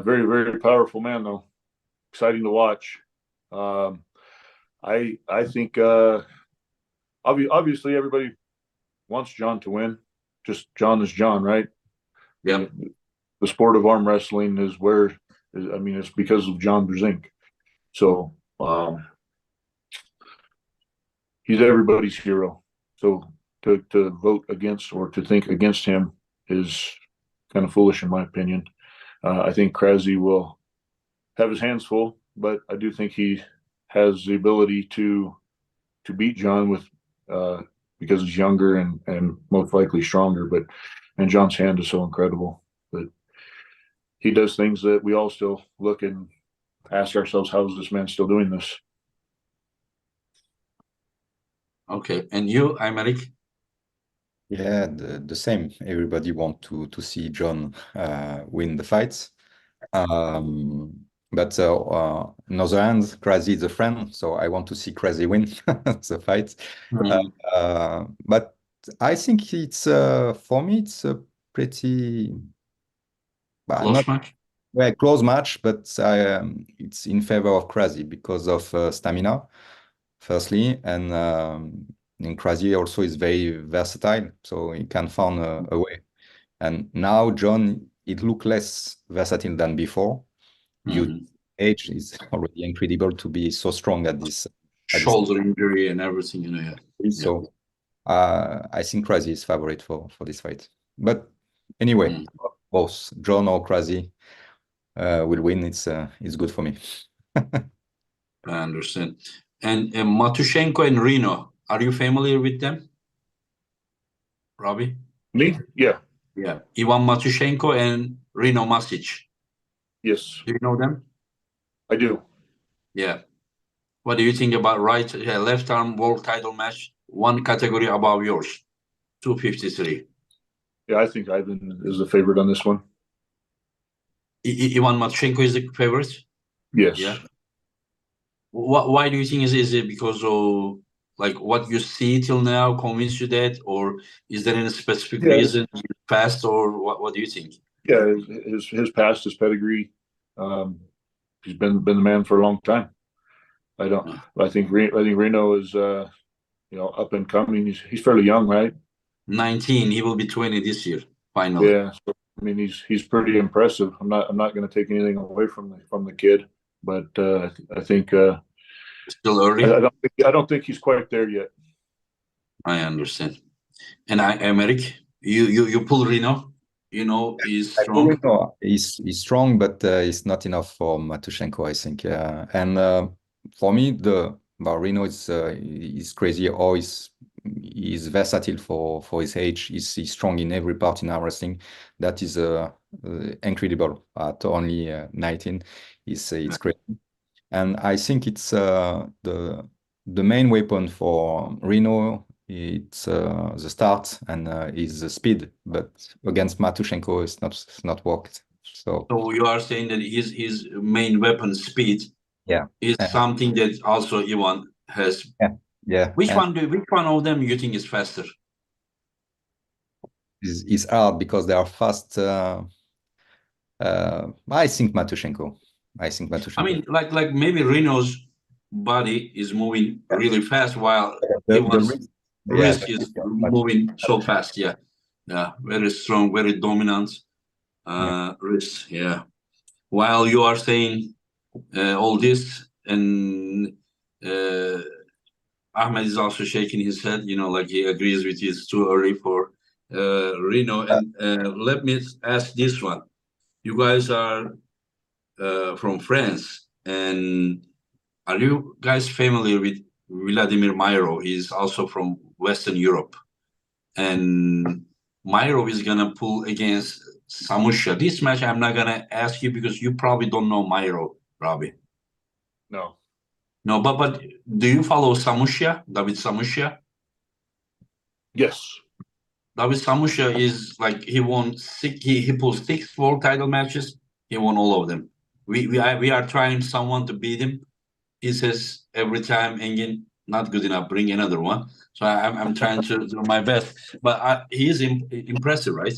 Very, very powerful man, though. Exciting to watch. I think obviously everybody wants John to win. Just John is John, right? Yeah. The sport of arm wrestling is it's because of John Berzing. So he's everybody's hero. So to vote against or to think against him is kind of foolish, in my opinion. I think Krasi will have his hands full, but I do think he has the ability to beat John with because he's younger and most likely stronger. And John's hand is so incredible. But he does things that we all still look and ask ourselves, how is this man still doing this? Okay. And you, Aymeric? Yeah, the same. Everybody want to see John win the fights. But on the other hand, Krasi is a friend, so I want to see Krasi win the fight. But I think it's for me it's a pretty Close match. Close match, but it's in favor of Krasi because of stamina, firstly, and Krasi also is very versatile, so he can find a way. And now John, it look less versatile than before. Due to age, is already incredible to be so strong at this. Shoulder injury and everything, Yeah. So I think Krasi is favorite for this fight. But anyway, both John or Krasi will win. It's good for me. I understand. And Matushenko and Reno, are you familiar with them? Robbie? Me? Yeah. Yeah. Ivan Matushenko and Reno Masic. Yes. Do you know them? I do. Yeah. What do you think about left arm world title match, one category above yours, 253? Yeah, I think Ivan is the favorite on this one. Ivan Matushenko is the favorite? Yes. Yeah. Why do you think is it because of like what you see till now convinced you that, or is there any specific reason past, or what do you think? Yeah, his past, his pedigree. He's been the man for a long time. I think Reno is up and coming. He's fairly young, right? 19. He will be 20 this year. Finally. Yeah. So, I mean, he's pretty impressive. I'm not going to take anything away from the kid, but I think Still early. I don't think he's quite there yet. I understand. And Aymeric, you pull Reno. He's strong. No, he's strong, but it's not enough for Matushenko, I think. And for me, Reno is crazy. Or he's versatile for his age. He's strong in every part in arm wrestling. That is incredible. At only 19, it's crazy. And I think it's the main weapon for Reno. It's the start and is the speed, but against Matushenko, it's not worked. So you are saying that his main weapon, speed, is something that also Ivan has. Yeah. Which one of them you think is faster? Is hard because they are fast. I think Matushenko. I mean, like maybe Reno's body is moving really fast while Ivan's wrist is moving so fast. Yeah, very strong, very dominant wrist. Yeah. While you are saying all this, and Ahmed is also shaking his head, like he agrees with you. It's too early for Reno. And let me ask this one. You guys are from France, and are you guys familiar with Vladimir Mairo? He's also from Western Europe. And Mairo is going to pull against Samusha. This match I'm not going to ask you because you probably don't know Mairo, Robbie. No, but do you follow Samusha, David Samusha? Yes. David Samusha is like he won he pulled 6 world title matches. He won all of them. We are trying someone to beat him. He says every time, Engin, not good enough, bring another one. So I'm trying to do my best. But he is impressive, right?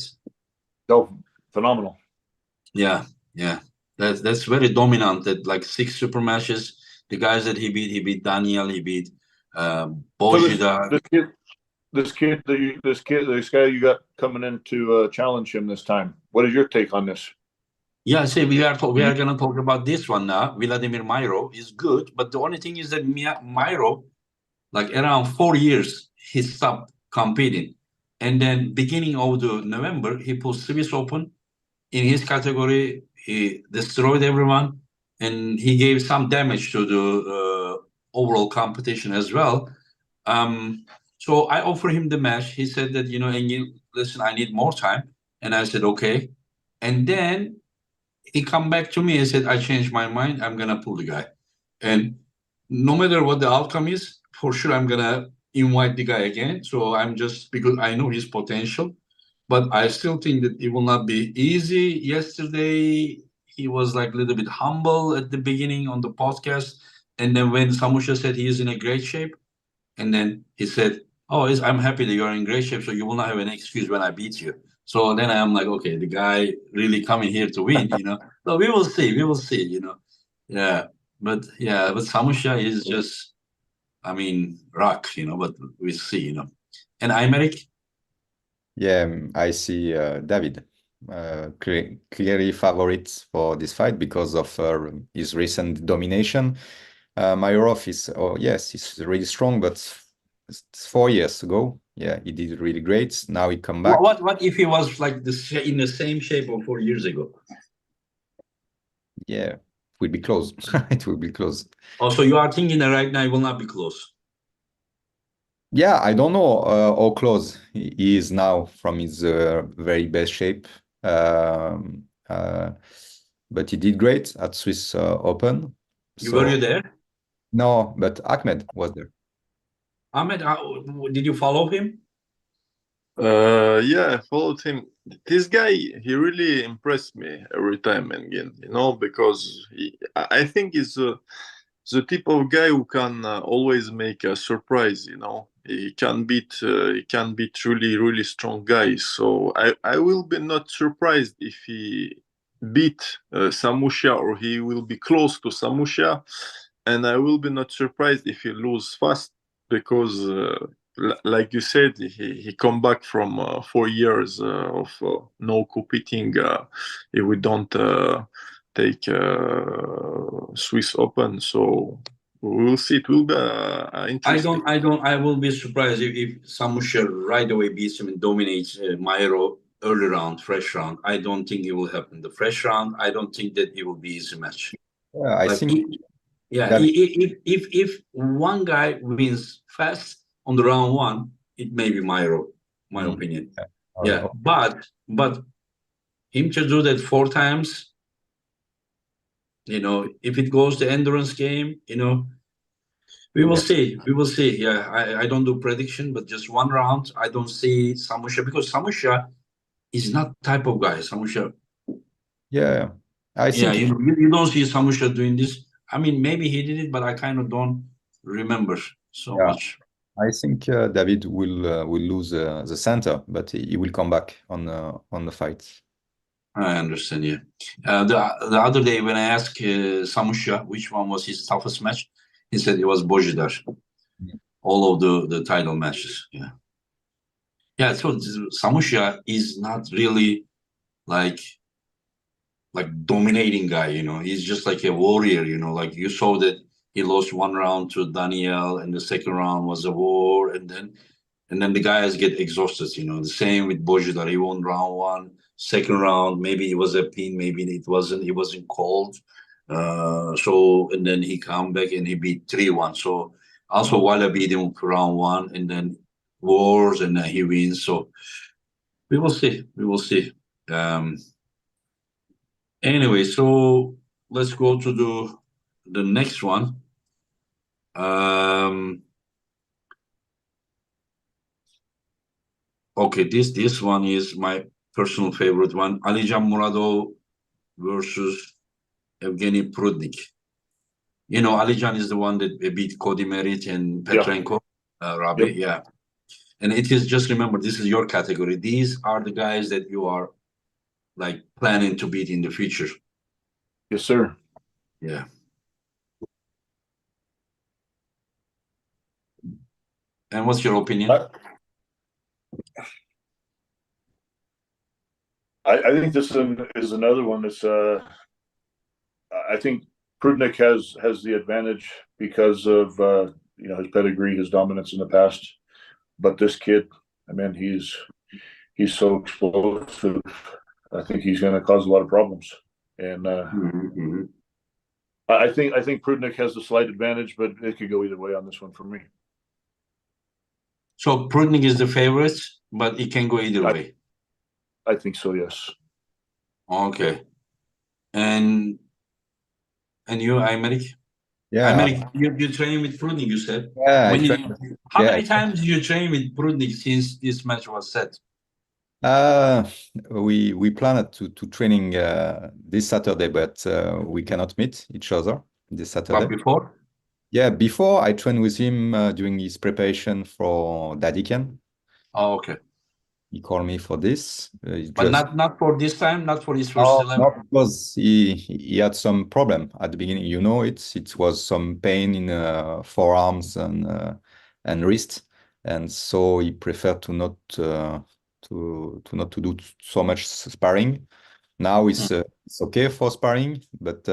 Oh, phenomenal. Yeah. That's very dominant. That like 6 super matches. The guys that he beat Daniel, he beat Bojida. So this guy you got coming in to challenge him this time. What is your take on this? Yeah, see, we are going to talk about this one now. Vladimir Mairo is good, but the only thing is that Mairo, like around 4 years, he stopped competing, and then beginning of November, he pulled Swiss Open. In his category, he destroyed everyone, and he gave some damage to the overall competition as well. So I offered him the match. He said that, Engin, listen, I need more time. And I said, okay. And then he come back to me and said, I changed my mind. I'm going to pull the guy. And no matter what the outcome is, for sure, I'm going to invite the guy again. So because I know his potential. But I still think that it will not be easy. Yesterday, he was like a little bit humble at the beginning on the podcast. And then when Samusha said he is in a great shape, and then he said, I'm happy that you're in great shape, so you will not have an excuse when I beat you. So then I'm like, okay, the guy really coming here to win, So we will see, Yeah, but Samusha is just, rock, but we see, And Aymeric? Yeah, I see David clearly favorite for this fight because of his recent domination. Mayorov he's really strong, but it's 4 years ago. Yeah, he did really great. Now he come back. What if he was like in the same shape of 4 years ago? Yeah, it will be close. It will be close. Oh, so you are thinking that right now it will not be close? Yeah, I don't know how close he is now from his very best shape. But he did great at Swiss Open. Were you there? No, but Ahmed was there. Ahmed, did you follow him? Yeah, I followed him. This guy, he really impressed me every time again, because I think he's the type of guy who can always make a surprise, He can beat really, really strong guys. So I will be not surprised if he beat Samusha or he will be close to Samusha. And I will be not surprised if he lose fast. because like you said, he come back from 4 years of no competing if we don't take Swiss Open. So we will see. It will be interesting. I will be surprised if Samusha right away beats him and dominates Mairo early round, fresh round. I don't think it will happen. The fresh round, I don't think that it will be easy match. Yeah, I Like, think yeah, that- if one guy wins fast on the round one, it may be Mairo, my opinion. Yeah, but him to do that 4 times, you know, if it goes to endurance game, you know, we will see. We will see. Yeah, I don't do prediction, but just one round, I don't see Samusha because Samusha is not type of guy. Samusha. Yeah, I Yeah, think you don't see Samusha doing this. I mean, maybe he did it, but I kind of don't remember so much. I think David will lose the center, but he will come back on the fight. I understand. Yeah. The other day when I asked Samusha which one was his toughest match, he said it was Bojidar. All of the title matches. Yeah. Yeah. So Samusha is not really like dominating guy. You know, he's just like a warrior. You know, like you saw that he lost 1 round to Daniel, and the second round was a war, and then the guys get exhausted. You know, the same with Bojidar. He won round 1. Second round, maybe it was a pin, maybe it wasn't. He wasn't called. So and then he come back and he beat 3-1. So also Walla beat him for round 1, and then wars, and then he wins. So we will see. We will see. Anyway, so let's go to the next one. Okay, this one is my personal favorite one. Alijan Muradov versus Evgeny Prudnik. You know, Alijan is the one that beat Cody Merritt and Petrenko, Robbie. Yep. Yeah. And it is, just remember, this is your category. These are the guys that you are like planning to beat in the future. Yes, sir. Yeah. And what's your opinion? I think this is another one that's I think Prudnik has the advantage because of you know, his pedigree, his dominance in the past. But this kid, I mean, he's so explosive. I think he's going to cause a lot of problems. And I think Prudnik has the slight advantage, but it could go either way on this one for me. So Prudnik is the favorite, but it can go either way. I think so, yes. Okay. And you, Aymeric? Yeah, Aymeric, you train with Prudnik, you said. yeah. How many times did you train with Prudnik since this match was set? We planned to training this Saturday, but we cannot meet each other this Saturday. But before? Yeah, before I trained with him during his preparation for Dadikan. Oh, okay. He called me for this. But not for this time, not for his first 11. Not because he had some problem at the beginning. You know, it was some pain in forearms and wrist, and so he preferred to not to do so much sparring. Now it's okay for sparring, but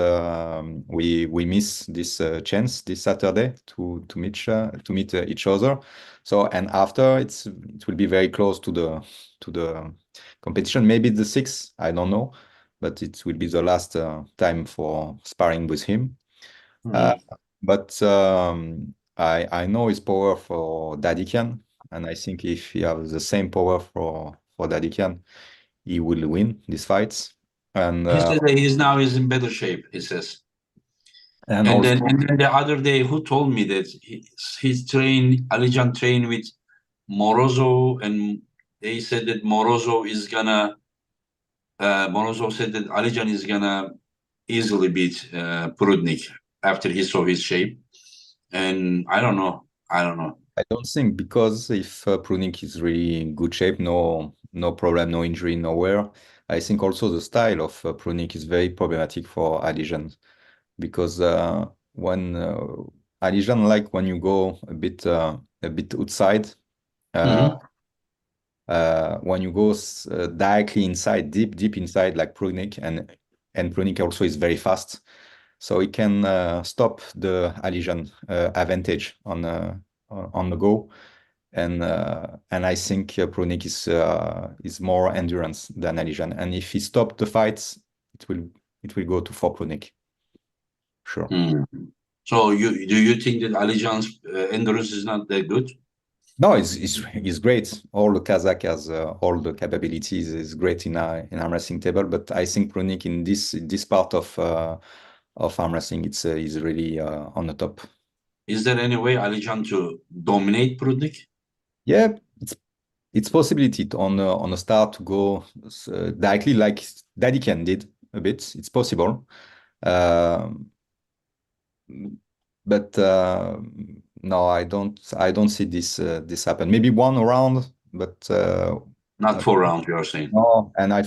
we miss this chance this Saturday to meet each other. So, and after it will be very close to the competition. Maybe the 6th, I don't know, but it will be the last time for sparring with him. But I know his power for Dadikan, and I think if he has the same power for Dadikan, he will win these fights. And he said that he's in better shape, he says. And then the other day, who told me that Alijan trained with Morozov, and they said that Morozov said that Alijan is gonna easily beat Prudnik after he saw his shape. And I don't know. I don't think, because if Prudnik is really in good shape, no problem, no injury, nowhere. I think also the style of Prudnik is very problematic for Alijan, because when Alijan like when you go a bit outside. When you go directly inside, deep inside, like Prudnik, and Prudnik also is very fast, so it can stop the Alijan advantage on the go, and I think Prudnik is more endurance than Alijan, and if he stopped the fights, it will go to for Prudnik. Sure. So do you think that Alijan's endurance is not that good? No, it's great. All the Kazakh has all the capabilities. Is great in arm wrestling table, but I think Prudnik in this part of arm wrestling, is really on the top. Is there any way Alijan to dominate Prudnik? Yeah, it's possibility on the start to go directly like Dadikan did a bit. It's possible, but no, I don't see this happen. Maybe one round, but not 4 rounds. You are saying? No, and I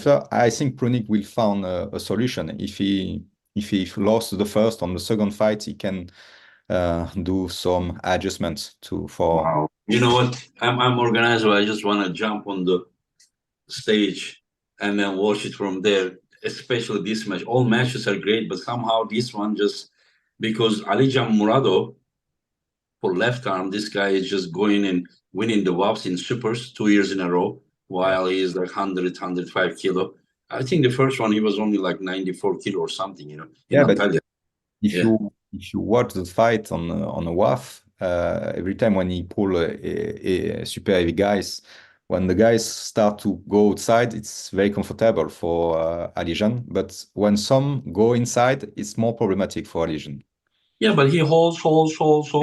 think Prudnik will find a solution. If he lost the first, on the second fight, he can do some adjustments for. Wow. You know what? I'm organizer. I just want to jump on the stage and then watch it from there. Especially this match. All matches are great, but somehow this one just because Alijan Muradov for left arm, this guy is just going and winning the WAPs in supers 2 years in a row, while he is like 105 kilo. I think the first one he was only like 94 kilo or something, you know. Yeah, but if you watch the fight on a WAF, every time when he pull a super heavy guys, when the guys start to go outside, it's very comfortable for Alijan. But when some go inside, it's more problematic for Alijan. Yeah, but he holds. Yeah. Of course,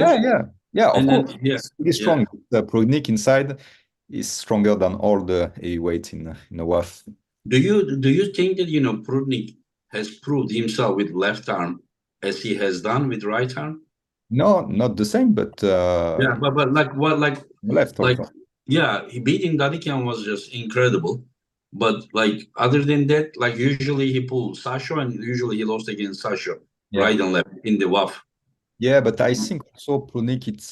then, it's really strong. The Prudnik inside is stronger than all the heavyweight in the WAF. Do you think that Prudnik has proved himself with left arm as he has done with right arm? No, not the same, but but like what, like left like also. Yeah, he beating Dadikan was just incredible. But like other than that, like usually he pulled Sasha and usually he lost against Sasha, right and left in the WAF. Yeah, but I think also Prudnik it's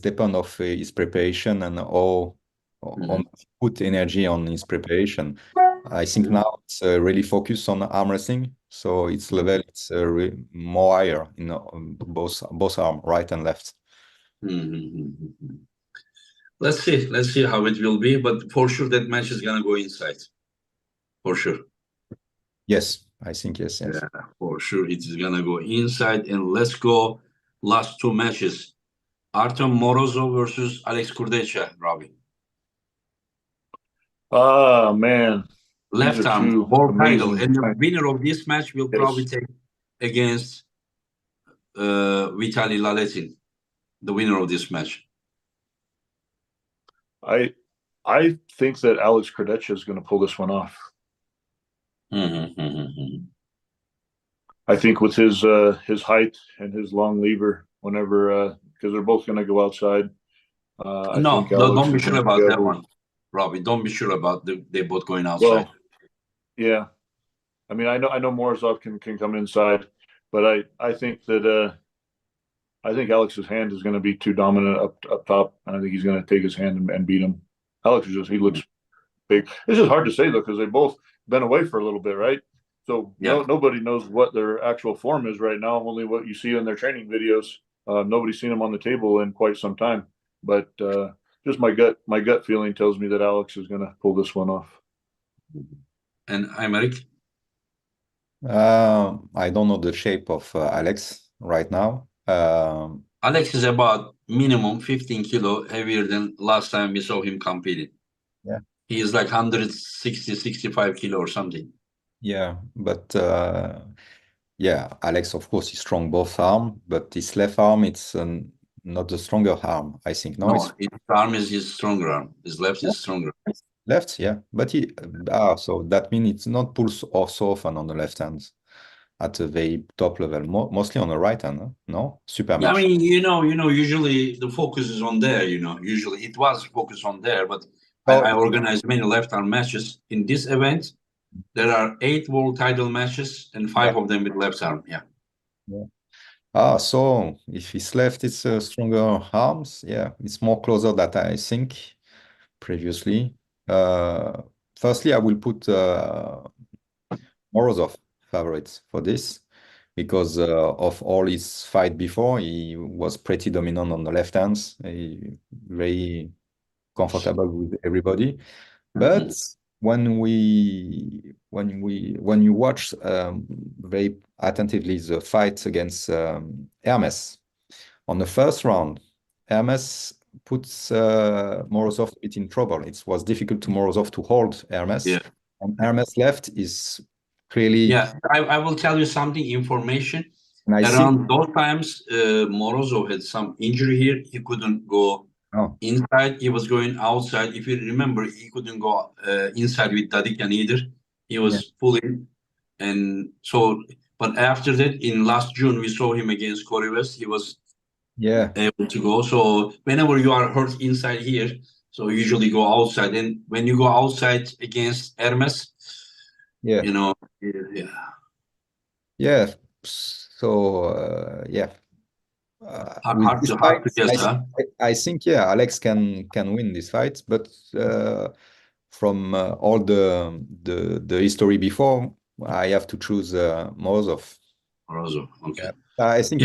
depend of his preparation and all on put energy on his preparation. I think now it's really focused on arm wrestling, so its level it's more higher in both arm, right and left. Let's see how it will be, but for sure that match is gonna go inside, for sure. Yes, I think yes. Yeah, for sure it is gonna go inside, and let's go last 2 matches. Artem Morozov versus Alex Kurdecha, Robbie. Ah, man. Left arm, world title, and the winner of this match will probably take against Vitaly Laletin, the winner of this match. I think that Alex Kurdecha is going to pull this one off. I think with his height and his long lever, whenever because they're both going to go outside. No, don't be sure about that one, Robbie. Don't be sure about they both going outside. Well, yeah, I mean, I know Morozov can come inside, but I think that I think Alex's hand is going to be too dominant up top, and I think he's going to take his hand and beat him. Alex he looks big. It's just hard to say though because they both been away for a little bit, right? So nobody knows what their actual form is right now. Only what you see in their training videos. Nobody's seen them on the table in quite some time. But just my gut feeling tells me that Alex is going to pull this one off. And Aymeric? I don't know the shape of Alex right now. Alex is about minimum 15 kilo heavier than last time we saw him competing. Yeah. He is like 160, 65 kilo or something. Yeah, but Alex, of course, is strong both arm, but his left arm, it's not the stronger arm, I think. No, his arm is his stronger arm. His left is stronger. Left, yeah. But so that means it's not pulls off so often on the left hand at a very top level, mostly on the right hand, no? Super match. I mean, usually the focus is on there, Usually it was focused on there, but I organized many left arm matches. In this event, there are 8 world title matches and 5 of them with left arm, yeah. So if his left is stronger arms, yeah, it's more closer than I think previously. Firstly, I will put Morozov favorites for this because of all his fight before, he was pretty dominant on the left hands, very comfortable with everybody. But when you watch very attentively the fight against Hermes on the first round, Hermes puts Morozov a bit in trouble. It was difficult to Morozov to hold Hermes. Yeah. And Hermes left is clearly. Yeah, I will tell you something, information. And I Around those times, Morozov had some injury here. He couldn't go inside. He was going outside. If you remember, he couldn't go inside with Dadikyan either. He was pulling. And so, but after that, in last June, we saw him against Corey West. He was able to go. So whenever you are hurt inside here, so usually go outside. And when you go outside against Hermes, you know, So hard to guess, I think Alex can win this fight, but from all the history before, I have to choose Morozov. Morozov, okay. I think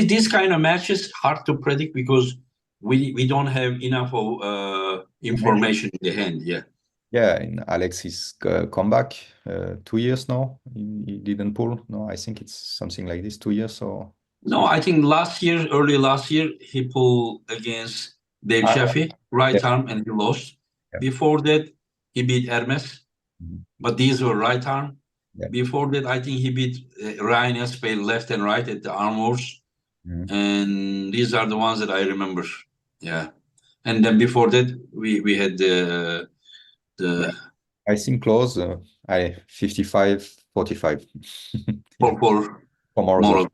this kind of matches hard to predict because we don't have enough of information in the hand. Yeah, in Alex's comeback, 2 years now, he didn't pull. No, I think it's something like this, 2 years or. No, I think early last year, he pulled against Dave Shafee, right arm, and he lost. Before that, he beat Hermes, but these were right arm. Before that, I think he beat Ryan Espay left and right at the arm wars. And these are the ones that I remember. Yeah. And then before that, we had the I think close. 55-45 for Morozov.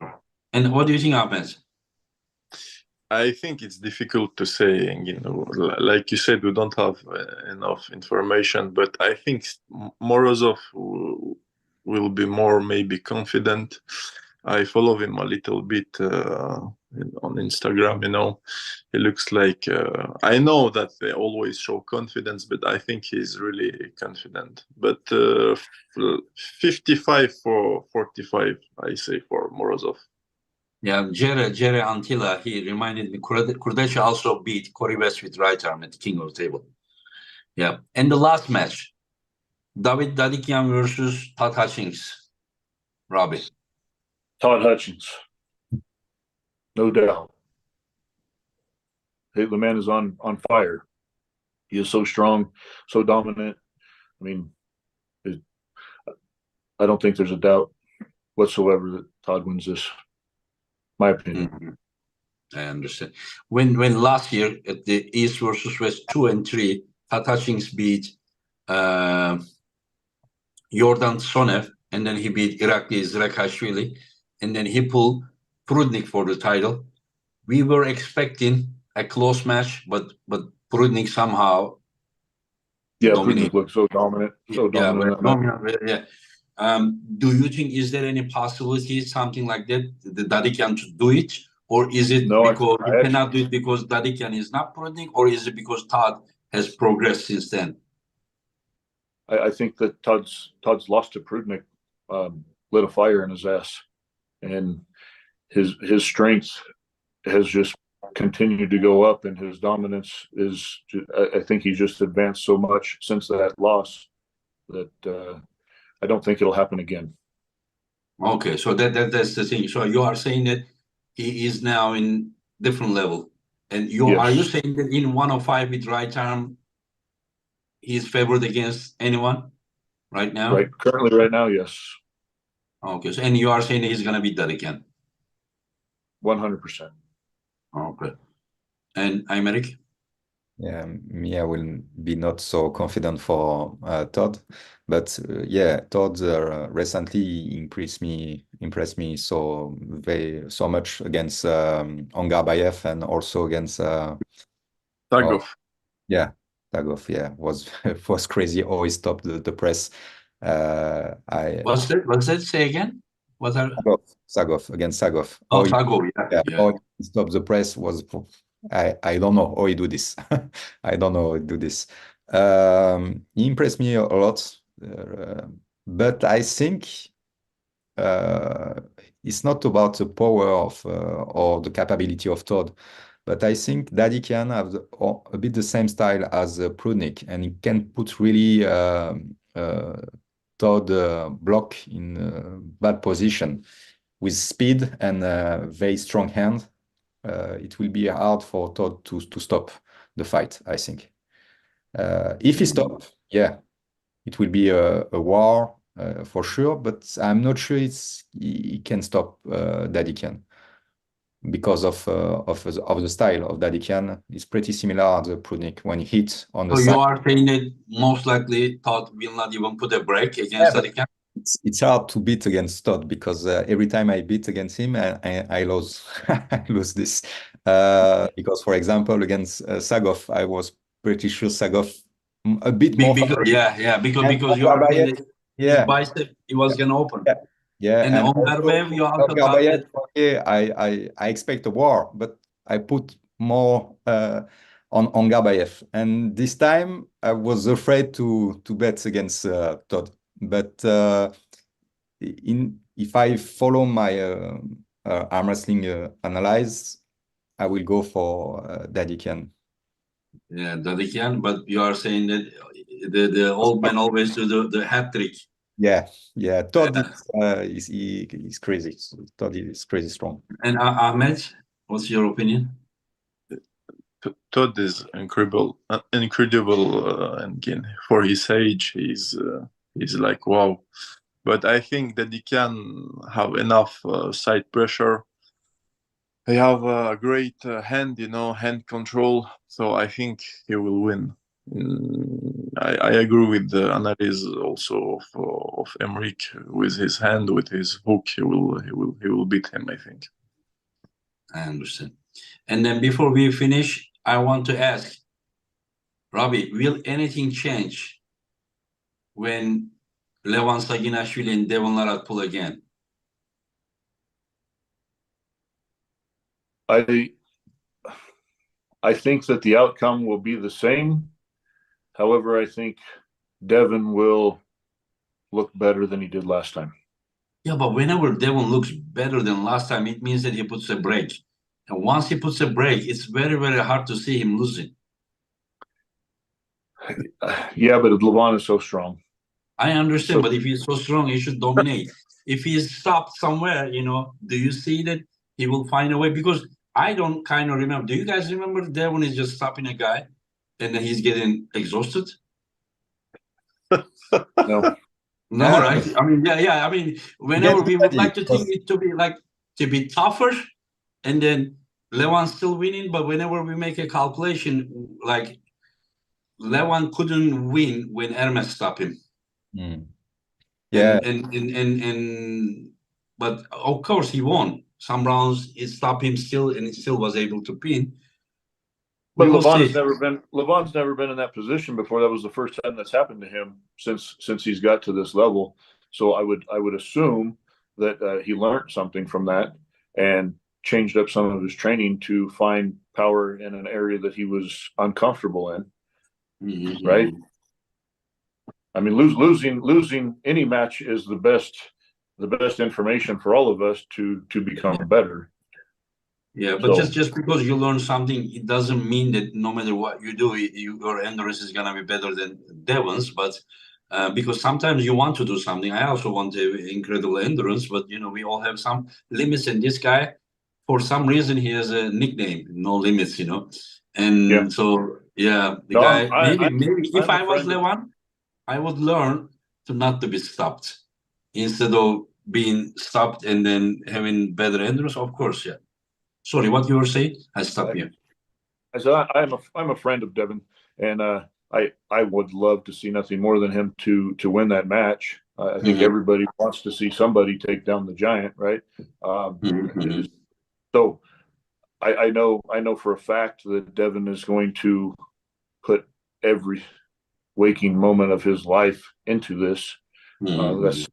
And what do you think, Ahmed? I think it's difficult to say. Like you said, we don't have enough information, but I think Morozov will be more maybe confident. I follow him a little bit on Instagram. He looks like I know that they always show confidence, but I think he's really confident. But 55-45, I say, for Morozov. Yeah, Jere Antila, he reminded me, Kurdecha also beat Corey West with right arm at the king of the table. Yeah, and the last match, David Dadikyan versus Todd Hutchings. Robbie. Todd Hutchings. No doubt. The man is on fire. He is so strong, so dominant. I mean, I don't think there's a doubt whatsoever that Todd wins this. My opinion. I understand. When last year at the East versus West 2 and 3, Todd Hutchings beat Yordan Sonev, and then he beat Irakli Zrekashvili, and then he pulled Prudnik for the title. We were expecting a close match, but Prudnik somehow Prudnik looked so dominant. So dominant. Do you think, is there any possibility, something like that, the Dadikyan to do it? Or is it because he cannot do it because Dadikyan is not Prudnik? Or is it because Todd has progressed since then? I think that Todd's lost to Prudnik lit a fire in his ass. And his strength has just continued to go up, and his dominance is, I think he's just advanced so much since that loss that I don't think it'll happen again. Okay, so that's the thing. So you are saying that he is now in different level, and are you saying that in 105 with right arm, he's favored against anyone right now? Right, currently, right now, yes. Okay, so and you are saying that he's gonna beat that again? 100%. Okay. And Aymeric? Yeah, me, I will be not so confident for Todd, but Todd recently impressed me so much against Ongarbayev and also against Tagov. Tagov, was crazy. Always stopped the press. What's that? Say again? What are Sagov against Sagov. oh How he, Sago, yeah, yeah. how he stop the press was I don't know how he do this. I don't know how he do this. He impressed me a lot, but I think it's not about the power of or the capability of Todd, but I think that he can have a bit the same style as Prudnik, and he can put really Todd block in bad position with speed and very strong hand. It will be hard for Todd to stop the fight, I think. If he stop, yeah, it will be a war for sure, but I'm not sure he can stop Dadikian because of the style of Dadikian. It's pretty similar to Prudnik when he hits on the So side. you are saying that most likely Todd will not even put a break against Alijan? It's hard to beat against Todd because every time I beat against him, I lose. I lose this because, for example, against Sagov, I was pretty sure Sagov a bit more. Because you are saying that his bicep it was gonna open. Yeah, And on Garbayev, you also thought that. Okay, I expect a war, but I put more on Garbayev, and this time I was afraid to bet against Todd. But if I follow my arm wrestling analyze, I will go for Dadikian. Yeah, Dadikian, but you are saying that the old man always do the hat trick. Yeah. Todd is crazy. Todd is crazy strong. And Ahmed, what's your opinion? Todd is incredible, and again for his age, he's like wow. But I think that he can have enough side pressure. They have a great hand, hand control. So I think he will win. I agree with the analysis also of Emmeric with his hand, with his hook. He will beat him, I think. I understand. And then before we finish, I want to ask, Robbie, will anything change when Levan Saginashvili and Devon Nalet pull again? I think that the outcome will be the same. However, I think Devon will look better than he did last time. Yeah, but whenever Devon looks better than last time, it means that he puts a break. And once he puts a break, it's very, very hard to see him losing. Yeah, but Levan is so strong. I understand, but if he's so strong, he should dominate. If he's stopped somewhere, do you see that he will find a way? Because I don't kind of remember. Do you guys remember Devon is just stopping a guy and then he's getting exhausted? No. No, right? I mean, yeah. I mean, whenever we would like to think it to be tougher, and then Levan still winning, but whenever we make a calculation, like Levan couldn't win when Hermes stopped him. Yeah. But of course he won. Some rounds it stopped him still, and he still was able to pin. But Levan's never been in that position before. That was the first time that's happened to him since he's got to this level. So I would assume that he learned something from that and changed up some of his training to find power in an area that he was uncomfortable in. Mm-hmm. Right? I mean, losing any match is the best information for all of us to become better. Yeah, but just because you learn something, it doesn't mean that no matter what you do, your endurance is gonna be better than Devon's. But because sometimes you want to do something, I also want incredible endurance, but we all have some limits. And this guy, for some reason, he has a nickname, No Limits. And so the guy. Maybe if I was Levan, I would learn to not to be stopped instead of being stopped and then having better endurance. Of course, yeah. Sorry, what you were saying? I stopped you. I said I'm a friend of Devon, and I would love to see nothing more than him to win that match. I think everybody wants to see somebody take down the giant, right? So I know for a fact that Devon is going to put every waking moment of his life into this, That's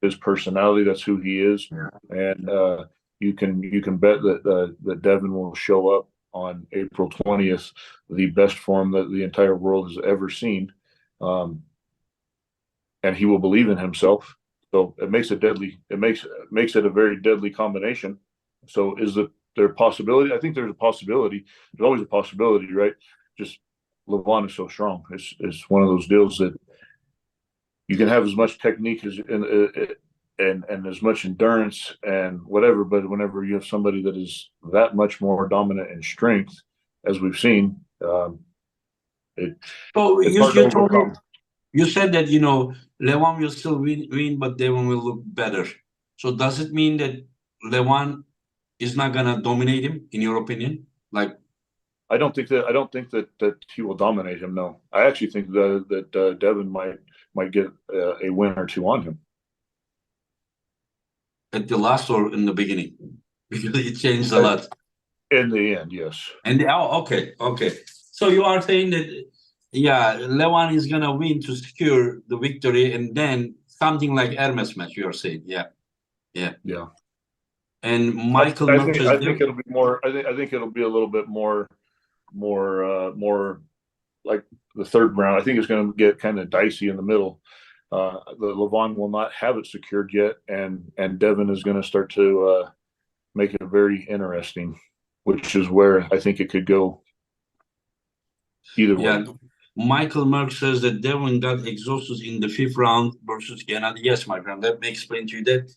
his personality. That's who he is, and you can bet that Devon will show up on April 20th, the best form that the entire world has ever seen, and he will believe in himself. So it makes it deadly. It makes it a very deadly combination. So there a possibility? I think there's a possibility. There's always a possibility, right? Just Levan is so strong. It's one of those deals that you can have as much technique as and as much endurance and whatever, but whenever you have somebody that is that much more dominant in strength, as we've seen, it's hard to overcome. You said that Levan will still win, but Devon will look better. So does it mean that Levan is not gonna dominate him, in your opinion? Like, I don't think that he will dominate him. No, I actually think that Devon might get a win or two on him. At the last or in the beginning? Because it changed a lot. In the end, yes. And okay. So you are saying that, Levan is gonna win to secure the victory, and then something like Hermes match. You are saying, yeah. And Michael, I think it'll be more. I think it'll be a little bit more like the third round. I think it's going to get kind of dicey in the middle. The Levan will not have it secured yet, and Devon is going to start to make it very interesting, which is where I think it could go either way. Michael Merck says that Devon got exhausted in the 5th round versus Gennady. Yes, my friend, let me explain to you that.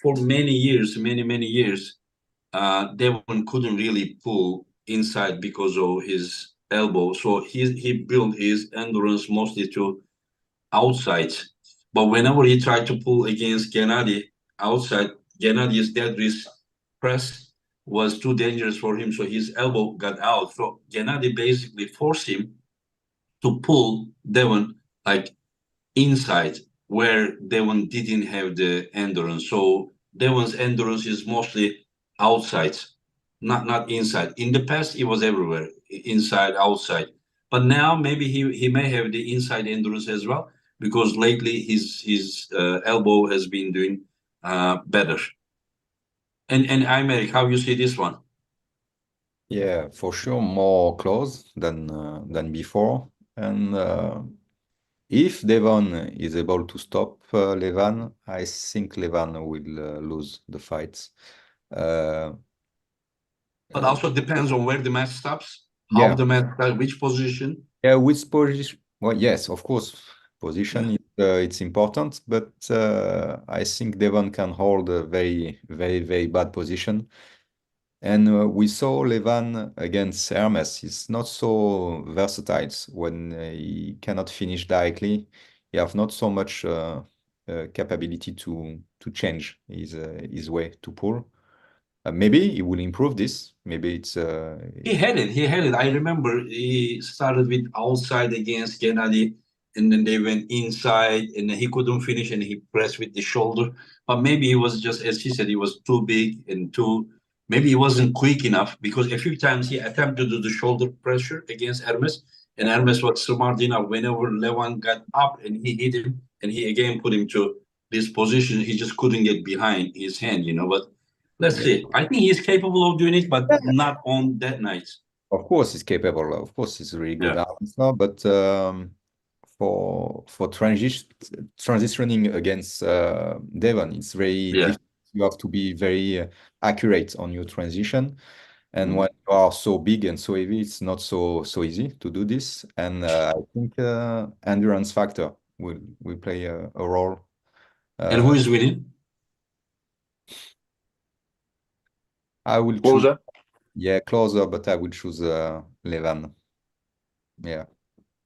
For many years, Devon couldn't really pull inside because of his elbow. So he built his endurance mostly to outside. But whenever he tried to pull against Gennady outside, Gennady's dead wrist press was too dangerous for him. So his elbow got out. So Gennady basically forced him to pull Devon like inside, where Devon didn't have the endurance. So Devon's endurance is mostly outside, not inside. In the past, it was everywhere, inside, outside. But now maybe he may have the inside endurance as well, because lately his elbow has been doing better. And Aymeric, how you see this one? Yeah, for sure, more close than before. And if Devon is able to stop Levan, I think Levan will lose the fight. But also depends on where the match stops, Yeah. how the match, which position. Yeah, which position? Well, yes, of course, position it's important, but I think Devon can hold a very, very, very bad position. And we saw Levan against Hermes. He's not so versatile when he cannot finish directly. He have not so much capability to change his way to pull. Maybe he will improve this. Maybe it's He had it. I remember he started with outside against Gennady, and then they went inside, and then he couldn't finish, and he pressed with the shoulder. But maybe he was just, as he said, he was too big and maybe he wasn't quick enough, because a few times he attempted to do the shoulder pressure against Hermes, and Hermes was smart enough. Whenever Levan got up and he hit him, and he again put him to this position, he just couldn't get behind his hand, But let's see. I think he's capable of doing it, but not on that night. Of course, he's capable. Of course, he's really good now. But for transitioning against Devon, it's very difficult. You have to be very accurate on your transition. And when you are so big and so heavy, it's not so easy to do this. And I think endurance factor will play a role. And who is winning? I will choose. Closer? Yeah, closer, but I will choose Levan. Yeah,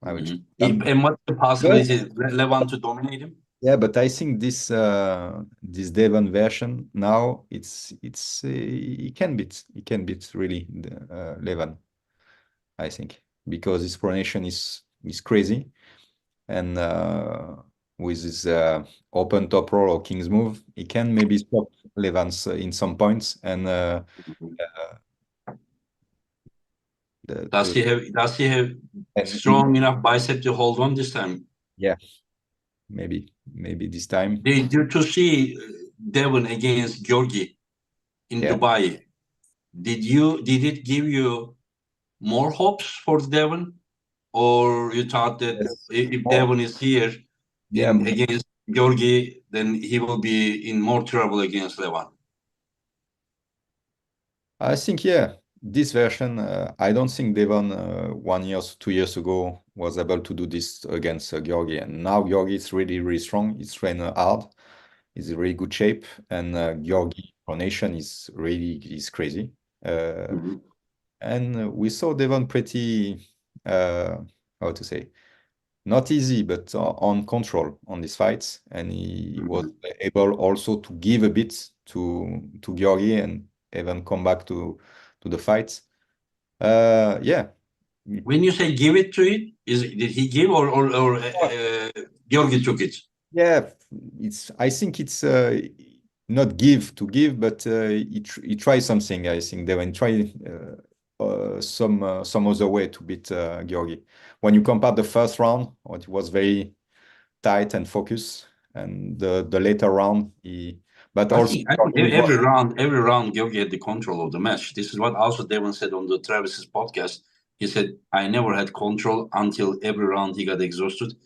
I will choose. And what's the possibility Levan to dominate him? Yeah, but I think this Devon version now he can beat really Levan. I think, because his pronation is crazy, and with his open top roll or king's move, he can maybe stop Levan's in some points. And does he have strong enough bicep to hold on this time? Yeah, maybe this time. Did you to see Devon against Georgi in Yeah. Dubai? Did it give you more hopes for Devon, or you thought that Yes. if More. Devon is here Yeah, against Georgi, then he will be in more trouble against Levan? I think, yeah, this version, I don't think Devon 1 year, 2 years ago was able to do this against Georgi. And now Georgi is really, really strong. He's trained hard. He's in really good shape. And Georgi pronation is crazy. And we saw Devon pretty, how to say, not easy, but on control on these fights. And he was able also to give a bit to Georgi and even come back to the fights. Yeah. When you say give it to it, did he give or Georgi took it? Yeah, I think it's not give to give, but he tried something. I think Devon tried some other way to beat Georgi. When you compare the first round, it was very tight and focused, and the later round I think every round Georgi had the control of the match. This is what also Devon said on the Travis's podcast. He said, I never had control until every round he got exhausted.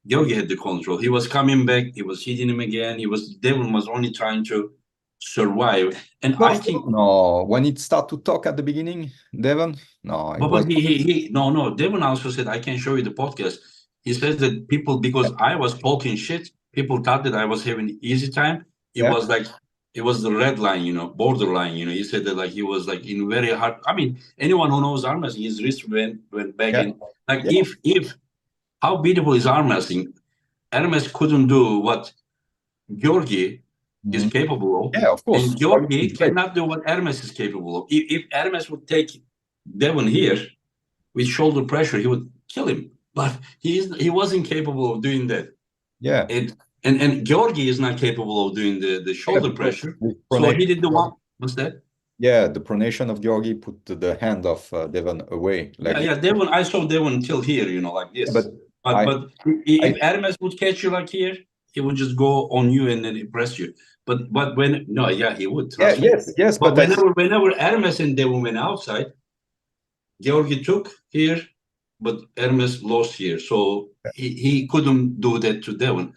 Georgi had the control. He was coming back. He was hitting him again. Devon was only trying to survive. And I think when it started to talk at the beginning, Devon, no, Devon also said, I can show you the podcast. He says that because I was talking shit, people thought that I was having easy time. It was like, it was the red line, borderline, He said that he was in very hard. I mean, anyone who knows arm wrestling, his wrist went back in. If how beautiful is arm wrestling? Hermes couldn't do what Georgi is capable of. Yeah, of course. And Georgi cannot do what Hermes is capable of. If Hermes would take Devon here with shoulder pressure, he would kill him. But he wasn't capable of doing that. Yeah. And Georgi is not capable of doing the shoulder pressure. So he did the one. What's that? Yeah, the pronation of Georgi put the hand of Devon away. Devon. I saw Devon till here, like this. But if Hermes would catch you like here, he would just go on you and then impress you. But he would. Trust me. Yes. But whenever Hermes and Devon went outside, Georgi took here, but Hermes lost here. So he couldn't do that to Devon.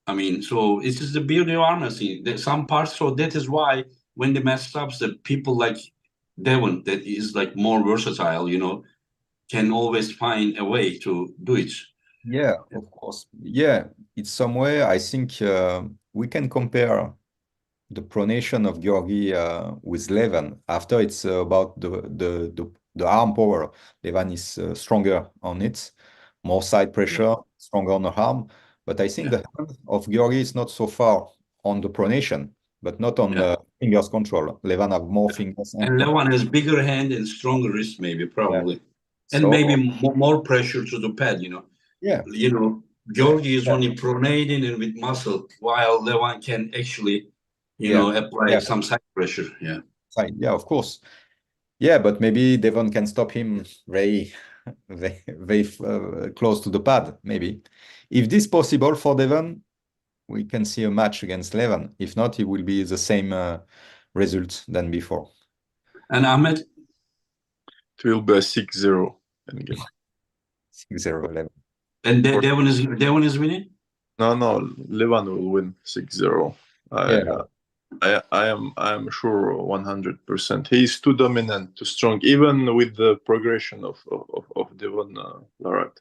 I mean, so it's just the beauty of arm wrestling. There's some parts, so that is why when the match stops, the people like Devon, that is more versatile, can always find a way to do it. Yeah, of course. Yeah, in some way, I think we can compare the pronation of Georgi with Levan. After it's about the arm power. Levan is stronger on it, more side pressure, stronger on the arm. But I think the hand of Georgi is not so far on the pronation, but not on the fingers control. Levan have more fingers. And Levan has bigger hand and stronger wrist, probably. Yeah. And maybe more pressure to the pad, Yeah. Georgi is only pronating and with muscle, while Levan can actually, apply some side pressure. Yeah. Yeah, of course. Yeah, but maybe Devon can stop him very, very, very close to the pad, maybe. If this is possible for Devon, we can see a match against Levan. If not, it will be the same result than before. And Ahmed? It will be a 6-0 endgame. 6-0 Levan. And Devon is winning? No, Levan will win 6-0. I am sure 100%. He is too dominant, too strong, even with the progression of Devon Larat.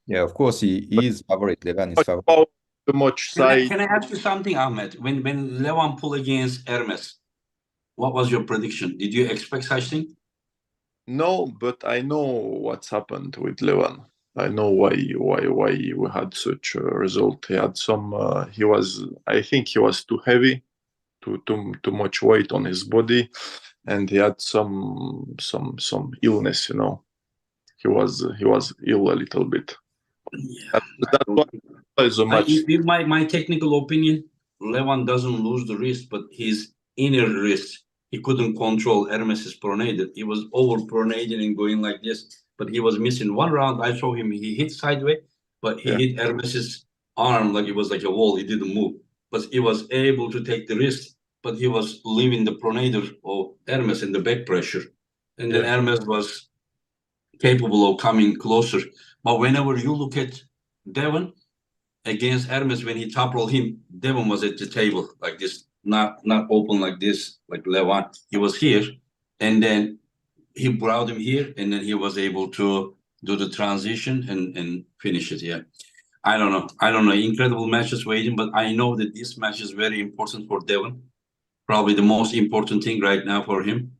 Yeah, of course he is favorite. Levan is favorite. Too much side. Can I ask you something, Ahmed? When Levan pulled against Hermes, what was your prediction? Did you expect such thing? No, but I know what's happened with Levan. I know why we had such a result. He had some. I think he was too heavy, too much weight on his body, and he had some illness. He was ill a little bit. Yeah, that's why so much. In my technical opinion, Levan doesn't lose the wrist, but his inner wrist, he couldn't control. Hermes's pronated. He was over pronated and going like this, but he was missing one round. I saw him. He hit sideways, but he hit Hermes's arm like it was like a wall. He didn't move, but he was able to take the risk. But he was leaving the pronator of Hermes in the back pressure, and then Hermes was capable of coming closer. But whenever you look at Devon against Hermes, when he top rolled him, Devon was at the table like this, not open like this, like Levan. He was here, and then he brought him here, and then he was able to do the transition and finish it. Yeah, I don't know. Incredible matches waiting, but I know that this match is very important for Devon. Probably the most important thing right now for him.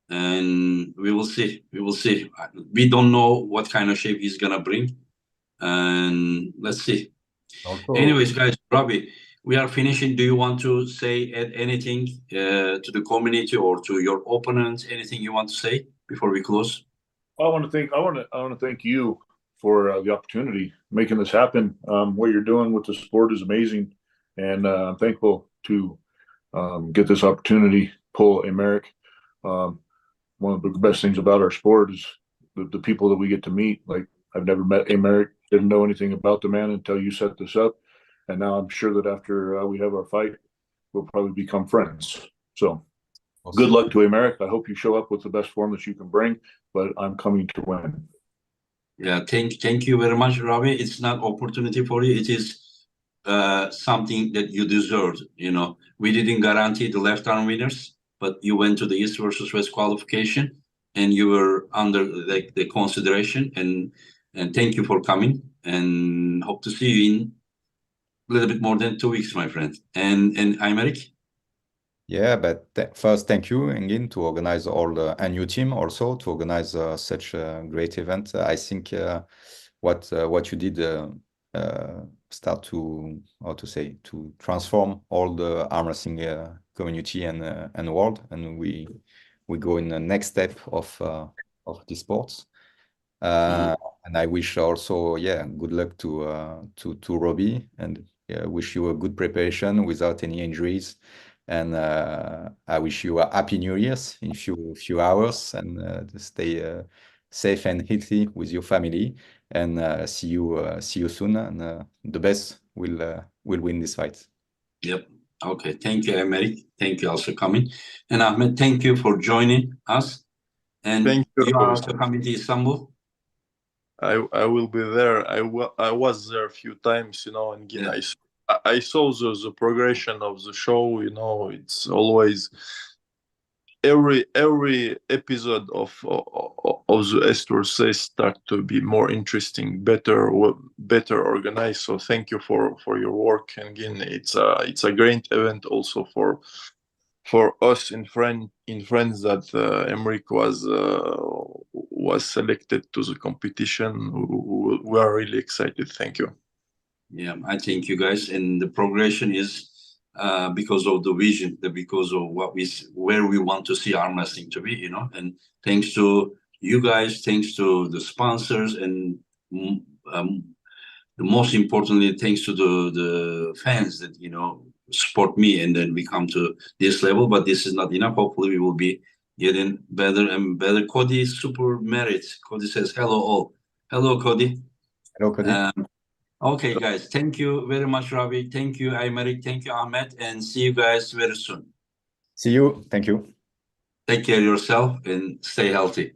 And we will see. We don't know what kind of shape he's gonna bring, and let's see. Also, Anyways, guys, Robbie, we are finishing. Do you want to say anything to the community or to your opponents? Anything you want to say before we close? I want to thank you for the opportunity making this happen. What you're doing with the sport is amazing, and I'm thankful to get this opportunity. Pull Aymeric. One of the best things about our sport is the people that we get to meet. Like, I've never met Aymeric, didn't know anything about the man until you set this up, and now I'm sure that after we have our fight, we'll probably become friends. So, good luck to Aymeric. I hope you show up with the best form that you can bring, but I'm coming to win. Yeah, thank you very much, Robbie. It's not opportunity for you. It is something that you deserved. You know, we didn't guarantee the left arm winners, but you went to the East versus West qualification, and you were under like the consideration. And thank you for coming. And hope to see you in a little bit more than 2 weeks, my friend. And Aymeric. yeah, but first, thank you again to organize and your team also to organize such a great event. I think what you did start to, how to say, to transform all the arm wrestling community and world, and we go in the next step of the sports. And I wish also, good luck to Robbie, and wish you a good preparation without any injuries. And I wish you a happy New Year's in few hours, and stay safe and healthy with your family. And see you soon. And the best will win this fight. Yep. Okay. Thank you, Aymeric. Thank you also coming. And Ahmed, thank you for joining us. And Thank you. you are also coming to Istanbul. I will be there. I was there a few times, you know, and again, I saw the progression of the show. You know, it's always every episode of the S2 start to be more interesting, better organized. So thank you for your work. And again, it's a great event also for us in France that Emmeric was selected to the competition. We are really excited. Thank you. Yeah, I thank you guys. And the progression is because of the vision, because of where we want to see arm wrestling to be, you know. And thanks to you guys, thanks to the sponsors, and most importantly, thanks to the fans that, you know, support me, and then we come to this level. But this is not enough. Hopefully we will be getting better and better. Cody super merit. Cody says hello all. Hello, Cody. Hello, Cody. Okay, guys. Thank you very much, Robbie. Thank you, Aymeric. Thank you, Ahmed. And see you guys very soon. See you. Thank you. Take care of yourself and stay healthy.